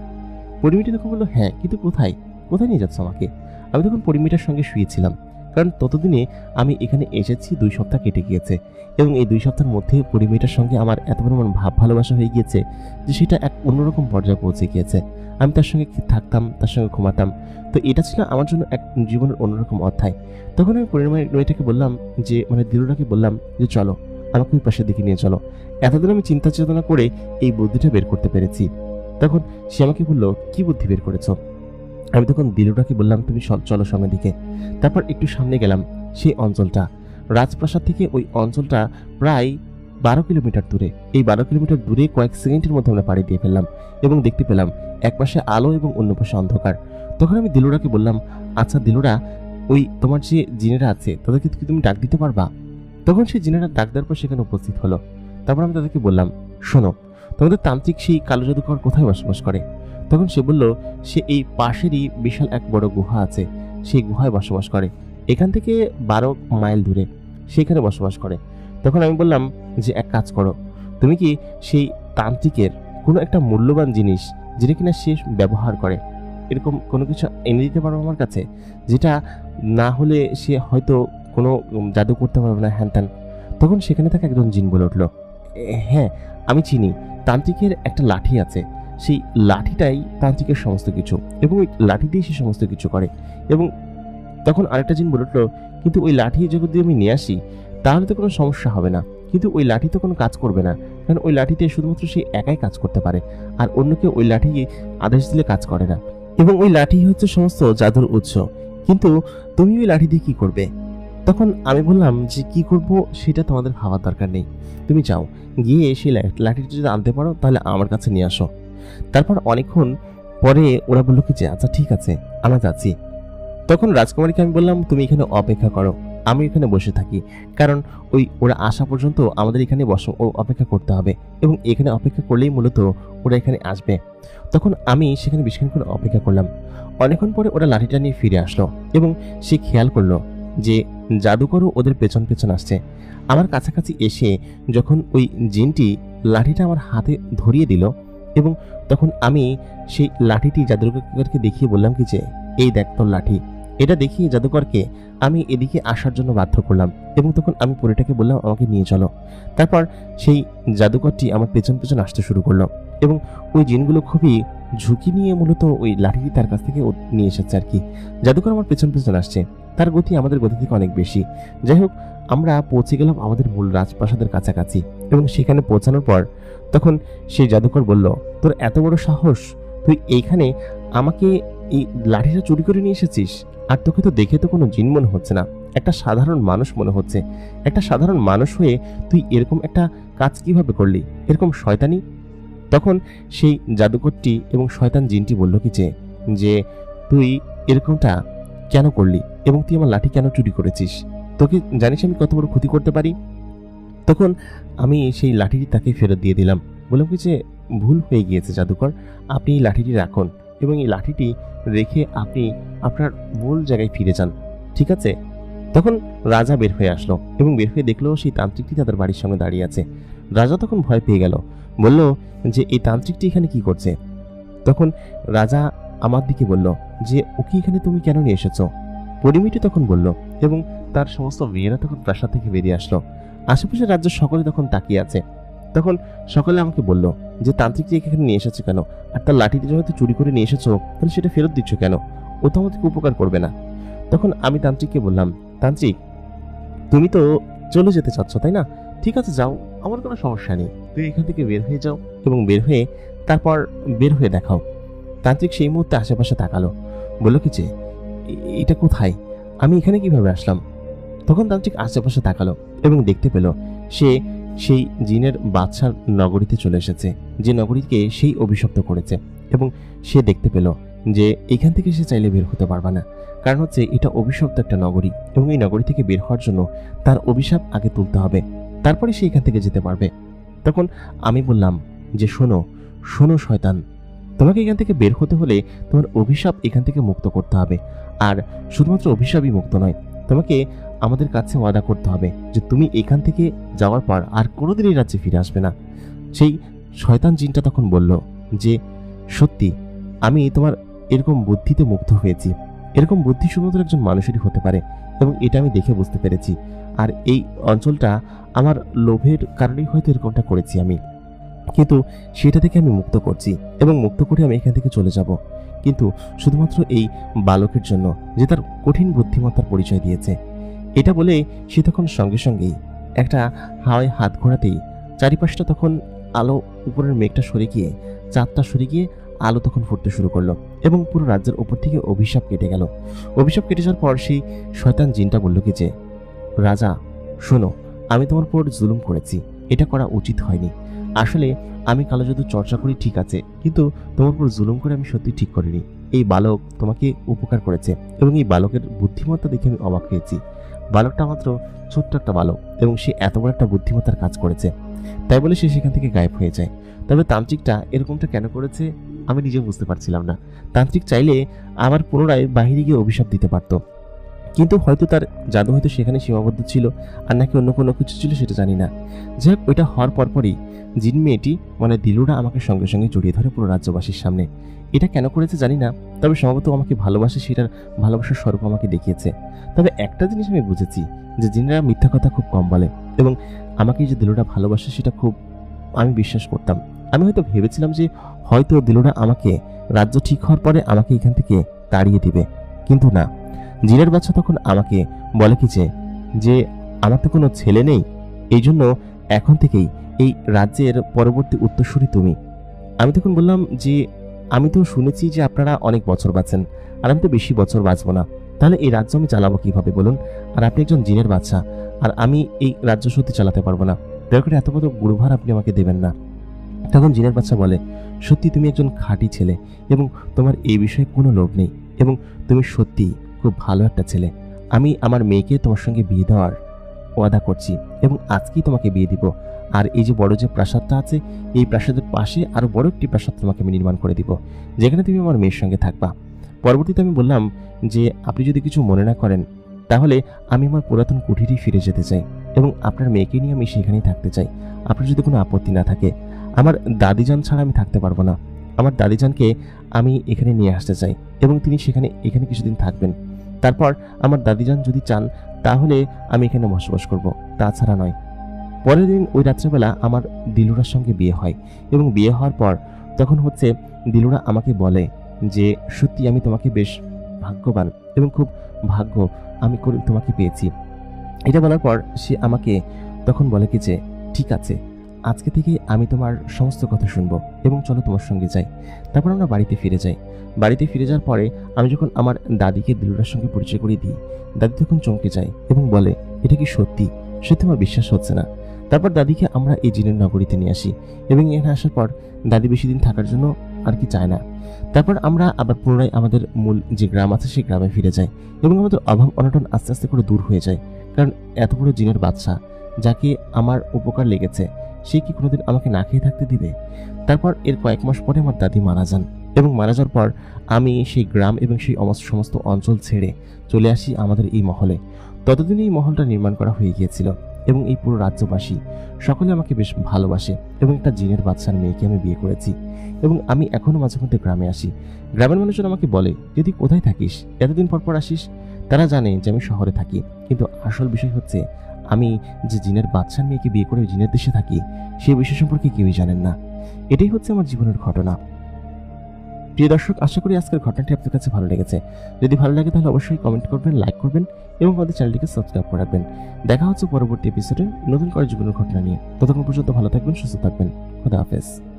পরিমিটি তখন বললো হ্যাঁ, কিন্তু কোথায় কোথায় নিয়ে যাচ্ছ আমাকে? আমি তখন পরিমিটার সঙ্গে শুয়েছিলাম, কারণ ততদিনে আমি এখানে এসেছি 2 সপ্তাহ কেটে গিয়েছে এবং এই 2 সপ্তাহের মধ্যে পরিমিটার সঙ্গে আমার এত পরিমাণ ভাব ভালোবাসা হয়ে গিয়েছে যে সেটা এক অন্যরকম পর্যায়ে পৌঁছে গিয়েছে। আমি তার সঙ্গে থাকতাম, তার সঙ্গে ঘুমাতাম, তো এটা ছিল আমার জন্য এক জীবনের অন্যরকম অধ্যায়। তখন আমি পরিমিটাকে বললাম যে দিলুরাকে বললাম যে চলো আমাকে ওই পাশের দিকে নিয়ে চলো। এতদিন আমি চিন্তা চেতনা করে এই বুদ্ধিটা বের করতে পেরেছি। তখন সে আমাকে বললো কি বুদ্ধি বের করেছো? আমি তখন দিলুরাকে বললাম তুমি চলো সামনের দিকে। তারপর একটু সামনে গেলাম। সেই অঞ্চলটা রাজপ্রাসাদ থেকে ওই অঞ্চলটা প্রায় 12 কিলোমিটার দূরে। এই 12 কিলোমিটার দূরে কয়েক সেকেন্ডের মধ্যে আমরা পাড়ি দিয়ে ফেললাম এবং দেখতে পেলাম এক পাশে আলো এবং অন্য পাশে অন্ধকার। তখন আমি দিলুরাকে বললাম আচ্ছা দিলুরা, ওই তোমার যে জিনেরা আছে তাদেরকে কি তুমি ডাক দিতে পারবা? তখন সেই জিনেরা ডাক দেওয়ার পর সেখানে উপস্থিত হলো। তারপর আমি তাদেরকে বললাম শোনো, তোমাদের তান্ত্রিক সেই কালো জাদুকর কোথায় বসবাস করে? তখন সে বলল সে এই পাশেরই বিশাল এক বড় গুহা আছে, সেই গুহায় বসবাস করে, এখান থেকে 12 মাইল দূরে সেখানে বসবাস করে। তখন আমি বললাম যে এক কাজ করো, তুমি কি সেই তান্ত্রিকের কোনো একটা মূল্যবান জিনিস যেটা কিনা সে ব্যবহার করে এরকম কোনো কিছু এনে দিতে পারো আমার কাছে, যেটা না হলে সে হয়তো কোনো জাদু করতে পারবে না, হ্যান ত্যান। তখন সেখানে থাকা একজন জিন বলে উঠলো হ্যাঁ আমি চিনি, তান্ত্রিকের একটা লাঠি আছে, সেই লাঠিটাই তান্ত্রিকের সমস্ত কিছু এবং ওই লাঠি দিয়ে সে সমস্ত কিছু করে। এবং তখন আরেকটা জিন বলে উঠলো কিন্তু ওই লাঠি যদি আমি নিয়ে আসি তাহলে তো কোনো সমস্যা হবে না, কিন্তু ওই লাঠি তো কোনো কাজ করবে না, কারণ ওই লাঠিতে শুধুমাত্র সে একাই কাজ করতে পারে, আর অন্যকে ওই লাঠি আদেশ দিলে কাজ করে না, এবং ওই লাঠি হচ্ছে সমস্ত জাদুর উৎস। কিন্তু তুমি ওই লাঠি দিয়ে কি করবে? তখন আমি বললাম যে কি করব সেটা তোমাদের ভাবার দরকার নেই, তুমি যাও গিয়ে সেই লাঠিটা যদি আনতে পারো তাহলে আমার কাছে নিয়ে আসো। তারপর অনেকক্ষণ পরে ওরা বললো কি যে আচ্ছা ঠিক আছে আমরা যাচ্ছি। তখন রাজকুমারীকে আমি বললাম তুমি এখানে অপেক্ষা করো, আমি এখানে বসে থাকি, কারণ ওরা আসা পর্যন্ত আমাদের এখানে অপেক্ষা করতে হবে এবং এখানে অপেক্ষা করলেই মূলত ওরা এখানে আসবে। তখন আমি সেখানে বেশিক্ষণ অপেক্ষা করলাম। অনেকক্ষণ পরে ওরা লাঠিটা নিয়ে ফিরে আসলো এবং সে খেয়াল করলো যে জাদুকরও ওদের পেছন পেছন আসছে। আমার কাছাকাছি এসে যখন ওই জিনটি লাঠিটা আমার হাতে ধরিয়ে দিল এবং তখন আমি সেই লাঠিটি জাদুকরকে দেখিয়ে বললাম কি যে এই দেখ তোর লাঠি। এটা দেখিয়ে জাদুকরকে আমি এদিকে আসার জন্য বাধ্য করলাম এবং তখন আমি পরীটাকে বললাম আমাকে নিয়ে চলো। তারপর সেই জাদুকরটি আমার পেছন পেছন আসতে শুরু করলো এবং ওই জিনগুলো খুবই ঝুঁকি নিয়ে মূলত ওই লাঠিটি তার কাছ থেকে নিয়ে এসেছে আর কি। জাদুকর আমার পেছন পেছন আসছে, তার গতি আমাদের গতি থেকে অনেক বেশি। যাই হোক আমরা পৌঁছে গেলাম আমাদের মূল রাজপ্রাসাদের কাছাকাছি এবং সেখানে পৌঁছানোর পর তখন সেই জাদুকর বলল তোর এত বড় সাহস, তুই এইখানে আমাকে এই লাঠিটা চুরি করে নিয়ে এসেছিস, আর তোকে তো দেখে তো কোনো জিন মনে হচ্ছে না, একটা সাধারণ মানুষ মনে হচ্ছে। একটা সাধারণ মানুষ হয়ে তুই এরকম একটা কাজ কিভাবে করলি, এরকম শয়তানি? তখন সেই জাদুকরটি এবং শয়তান জিনটি বলল কি যে তুই এরকমটা কেন করলি এবং তুই আমার লাঠি কেন চুরি করেছিস? তোকে জানিস আমি কত বড় ক্ষতি করতে পারি? তখন আমি সেই লাঠিটি তাকে ফেরত দিয়ে দিলাম। বললাম কি যে ভুল হয়ে গিয়েছে জাদুকর, আপনি এই লাঠিটি রাখুন এবং এই লাঠিটি রেখে আপনি আপনার মূল জায়গায় ফিরে যান, ঠিক আছে? তখন রাজা বের হয়ে আসলো এবং বের হয়ে দেখলো সেই তান্ত্রিকটি তাদের বাড়ির সামনে দাঁড়িয়ে আছে। রাজা তখন ভয় পেয়ে গেল, বলল যে এই তান্ত্রিকটি এখানে কি করছে? তখন রাজা আমার দিকে বলল যে ওকে এখানে তুমি কেন নিয়ে এসেছো? পরিমিটি তখন বলল এবং তার সমস্ত মেয়েরা তখন প্রাসাদ থেকে বেরিয়ে আসলো। আশেপাশের রাজ্যের সকলে তখন তাকিয়ে আছে। তখন সকলে আমাকে বলল যে তান্ত্রিকটি এখানে নিয়ে এসেছে কেন, আর তার লাঠিটি হয়তো চুরি করে নিয়ে এসেছো, তাহলে সেটা ফেরত দিচ্ছ কেন? ও তো আমাদেরকে উপকার করবে না। তখন আমি তান্ত্রিককে বললাম, তান্ত্রিক তুমি তো চলে যেতে চাচ্ছ তাই না? ঠিক আছে যাও, আমার কোনো সমস্যা নেই, তুমি এখান থেকে বের হয়ে যাও এবং বের হয়ে তারপর বের হয়ে দেখাও। তান্ত্রিক সেই মুহূর্তে আশেপাশে তাকালো, বলল কি যে এটা কোথায়, আমি এখানে কিভাবে আসলাম? তখন তান্ত্রিক আশেপাশে তাকালো এবং দেখতে পেল সে সেই জিনের বাদশার নগরীতে চলে এসেছে, যে নগরীকে সেই অভিশপ্ত করেছে। এবং সে দেখতে পেল যে এখান থেকে সে চাইলে বের হতে পারবে না, কারণ হচ্ছে এটা অভিশপ্ত একটা নগরী এবং এই নগরী থেকে বের হওয়ার জন্য তার অভিশাপ আগে তুলতে হবে, তারপরে সে এখান থেকে যেতে পারবে। তখন আমি বললাম যে শোনো শোনো শয়তান, তোমাকে এখান থেকে বের হতে হলে তোমার অভিশাপ এখান থেকে মুক্ত করতে হবে। আর শুধুমাত্র অভিশাপই মুক্ত নয়, তোমাকে আমাদের কাছে ওয়াদা করতে হবে যে তুমি এখান থেকে যাওয়ার পর আর কোনোদিন এই রাজ্যে ফিরে আসবে না। সেই শয়তান জিনটা তখন বলল যে সত্যি আমি তোমার এরকম বুদ্ধিতে মুগ্ধ হয়েছি, এরকম বুদ্ধি শুধুমাত্র একজন মানুষেরই হতে পারে এবং এটা আমি দেখে বুঝতে পেরেছি। আর এই অঞ্চলটা আমার লোভের কারণেই হয়তো এরকমটা করেছি আমি, কিন্তু সেটা থেকে আমি মুক্ত করছি এবং মুক্ত করে আমি এখান থেকে চলে যাব, কিন্তু শুধুমাত্র এই বালকের জন্য যে তার কঠিন বুদ্ধিমত্তার পরিচয় দিয়েছে। এটা বলে সে তখন সঙ্গে সঙ্গেই একটা হাওয়ায় হাত ঘোরাতেই চারিপাশটা তখন আলো, উপরের মেঘটা সরে গিয়ে চাঁদটা সরে গিয়ে আলো তখন ফুটতে শুরু করলো এবং পুরো রাজ্যের উপর থেকে অভিশাপ কেটে গেল। অভিশাপ কেটে যাওয়ার পর সেই শয়তান জিনটা বলল কি যে রাজা শোনো, আমি তোমার উপর জুলুম করেছি, এটা করা উচিত হয়নি। আসলে আমি কালো জাদু চর্চা করি ঠিক আছে, কিন্তু তোমার উপর জুলুম করে আমি সত্যি ঠিক করিনি। এই বালক তোমাকে উপকার করেছে এবং এই বালকের বুদ্ধিমত্তা দেখে আমি অবাক হয়েছি। বালকটা মাত্র ছোট্ট একটা বালক এবং সে এত বড় একটা বুদ্ধিমত্তার কাজ করেছে। তাই বলে সে সেখান থেকে গায়েব হয়ে যায়। তবে তান্ত্রিকটা এরকমটা কেন করেছে আমি নিজে বুঝতে পারছিলাম না। তান্ত্রিক চাইলে আবার পুনরায় বাহিরে গিয়ে অভিশাপ দিতে পারত, কিন্তু হয়তো তার জাদু হয়তো সেখানে সীমাবদ্ধ ছিল, আর নাকি অন্য কোনো কিছু ছিল সেটা জানি না। যাই হোক, ওইটা হওয়ার পরপরই জিন মেয়েটি মানে দিলুরা আমাকে সঙ্গে সঙ্গে জড়িয়ে ধরে পুরো রাজ্যবাসীর সামনে। এটা কেন করেছে জানি না, তবে সম্ভবত আমাকে ভালোবাসে, সেটার ভালোবাসার স্বরূপ আমাকে দেখিয়েছে। তবে একটা জিনিস আমি বুঝেছি যে জিনরা মিথ্যা কথা খুব কম বলে এবং আমাকে যে দিলুরা ভালোবাসে সেটা খুব আমি বিশ্বাস করতাম। আমি হয়তো ভেবেছিলাম যে হয়তো দিলুরা আমাকে রাজ্য ঠিক হওয়ার পরে আমাকে এখান থেকে তাড়িয়ে দিবে, কিন্তু না। জিনের বাচ্চা তখন আমাকে বলে কি যে আমার তো কোনো ছেলে নেই, এই জন্য এখন থেকেই এই রাজ্যের পরবর্তী উত্তরসূরি তুমি। আমি তখন বললাম যে আমি তো শুনেছি যে আপনারা অনেক বছর বাঁচেন, আর আমি তো বেশি বছর বাঁচবো না, তাহলে এই রাজ্য আমি চালাবো কিভাবে বলুন? আর আপনি একজন জিনের বাচ্চা, আর আমি এই রাজ্য সত্যি চালাতে পারবো না, দয়া করে এত বড় গুরুভার আপনি আমাকে দেবেন না। তখন জিনের বাচ্চা বলে সত্যি তুমি একজন খাঁটি ছেলে এবং তোমার এই বিষয়ে কোনো লোভ নেই এবং তুমি সত্যি খুব ভালো একটা ছেলে। আমি আমার মেয়েকে তোমার সঙ্গে বিয়ে দেওয়ার ওয়াদা করছি এবং আজকেই তোমাকে বিয়ে দিব। আর এই যে বড় যে প্রাসাদটা আছে, এই প্রাসাদের পাশে আরো বড় একটি প্রাসাদ তোমাকে আমি নির্মাণ করে দিব, যেখানে তুমি আমার মেয়ের সঙ্গে থাকবা। পরবর্তীতে আমি বললাম যে আপনি যদি কিছু মনে না করেন তাহলে আমি আমার পুরাতন কুঠিরেই ফিরে যেতে চাই এবং আপনার মেয়েকে নিয়ে আমি সেখানেই থাকতে চাই। আপনার যদি কোনো আপত্তি না থাকে, আমার দাদিজান ছাড়া আমি থাকতে পারবো না। আমার দাদিজানকে আমি এখানে নিয়ে আসতে চাই এবং তিনি এখানে কিছুদিন থাকবেন। তারপর আমার দাদিজান যদি চান তাহলে আমি এখানে বসবাস করব, তাছাড়া নয়। পরের দিন ওই রাত্রেবেলা আমার দিলুরার সঙ্গে বিয়ে হয় এবং বিয়ে হওয়ার পর তখন হচ্ছে দিলুরা আমাকে বলে যে সত্যি আমি তোমাকে বেশ ভাগ্যবান এবং খুব ভাগ্য আমি করে তোমাকে পেয়েছি। এটা বলার পর সে আমাকে তখন বলে কি যে ঠিক আছে, আজকে থেকে আমি তোমার সমস্ত কথা শুনবো এবং চলো তোমার সঙ্গে যাই। তারপর আমরা বাড়িতে ফিরে যাই। বাড়িতে ফিরে যাওয়ার পরে আমি যখন আমার দাদিকে দিলুরার সঙ্গে পরিচয় করিয়ে দিই, দাদি তখন চমকে যায় এবং বলে এটা কি সত্যি? সত্যি আমার বিশ্বাস হচ্ছে না। তারপর দাদিকে আমরা এই জিনের নগরীতে নিয়ে আসি এবং এখানে আসার পর দাদি বেশি দিন থাকার জন্য আর কি চায় না। তারপর আমরা আবার পুনরায় আমাদের মূল যে গ্রাম আছে সেই গ্রামে ফিরে যাই এবং আমাদের অভাব অনটন আস্তে আস্তে করে দূর হয়ে যায়। কারণ এত বড় জিনের বাদশা যাকে আমার উপকার লেগেছে সে কি কোনোদিন আমাকে না খেয়ে থাকতে দিবে? তারপর এর কয়েক মাস পরে আমার দাদি মারা যান এবং মারা যাওয়ার পর আমি সেই গ্রাম এবং সেই সমস্ত অঞ্চল ছেড়ে চলে আসি আমাদের এই মহলে। ততদিনে এই মহলটা নির্মাণ করা হয়ে গিয়েছিল এবং এই পুরো রাজ্যবাসী সকলে আমাকে বেশ ভালোবাসে এবং একটা জিনের বাদশার মেয়েকে আমি বিয়ে করেছি এবং আমি এখনো মাঝে মধ্যে গ্রামে আসি। গ্রামের মানুষজন আমাকে বলে, যদি কোথায় থাকিস, এতদিন পর পর আসিস? তারা জানে যে আমি শহরে থাকি, কিন্তু আসল বিষয় হচ্ছে আমি যে জিনের বাদশার মেয়েকে বিয়ে করে জিনের দেশে থাকি সেই বিষয় সম্পর্কে কেউই জানেন না। এটাই হচ্ছে আমার জীবনের ঘটনা। প্রিয় দর্শক, আশা করি আজকের ঘটনাটি আপনার কাছে ভালো লেগেছে। যদি ভালো লাগে তাহলে অবশ্যই কমেন্ট করবেন, লাইক করবেন এবং আমাদের চ্যানেলটিকে সাবস্ক্রাইব করে রাখবেন। দেখা হচ্ছে পরবর্তী এপিসোডে নতুন করে জীবনের ঘটনা নিয়ে। ততক্ষণ পর্যন্ত ভালো থাকবেন, সুস্থ থাকবেন। খোদা হাফেজ।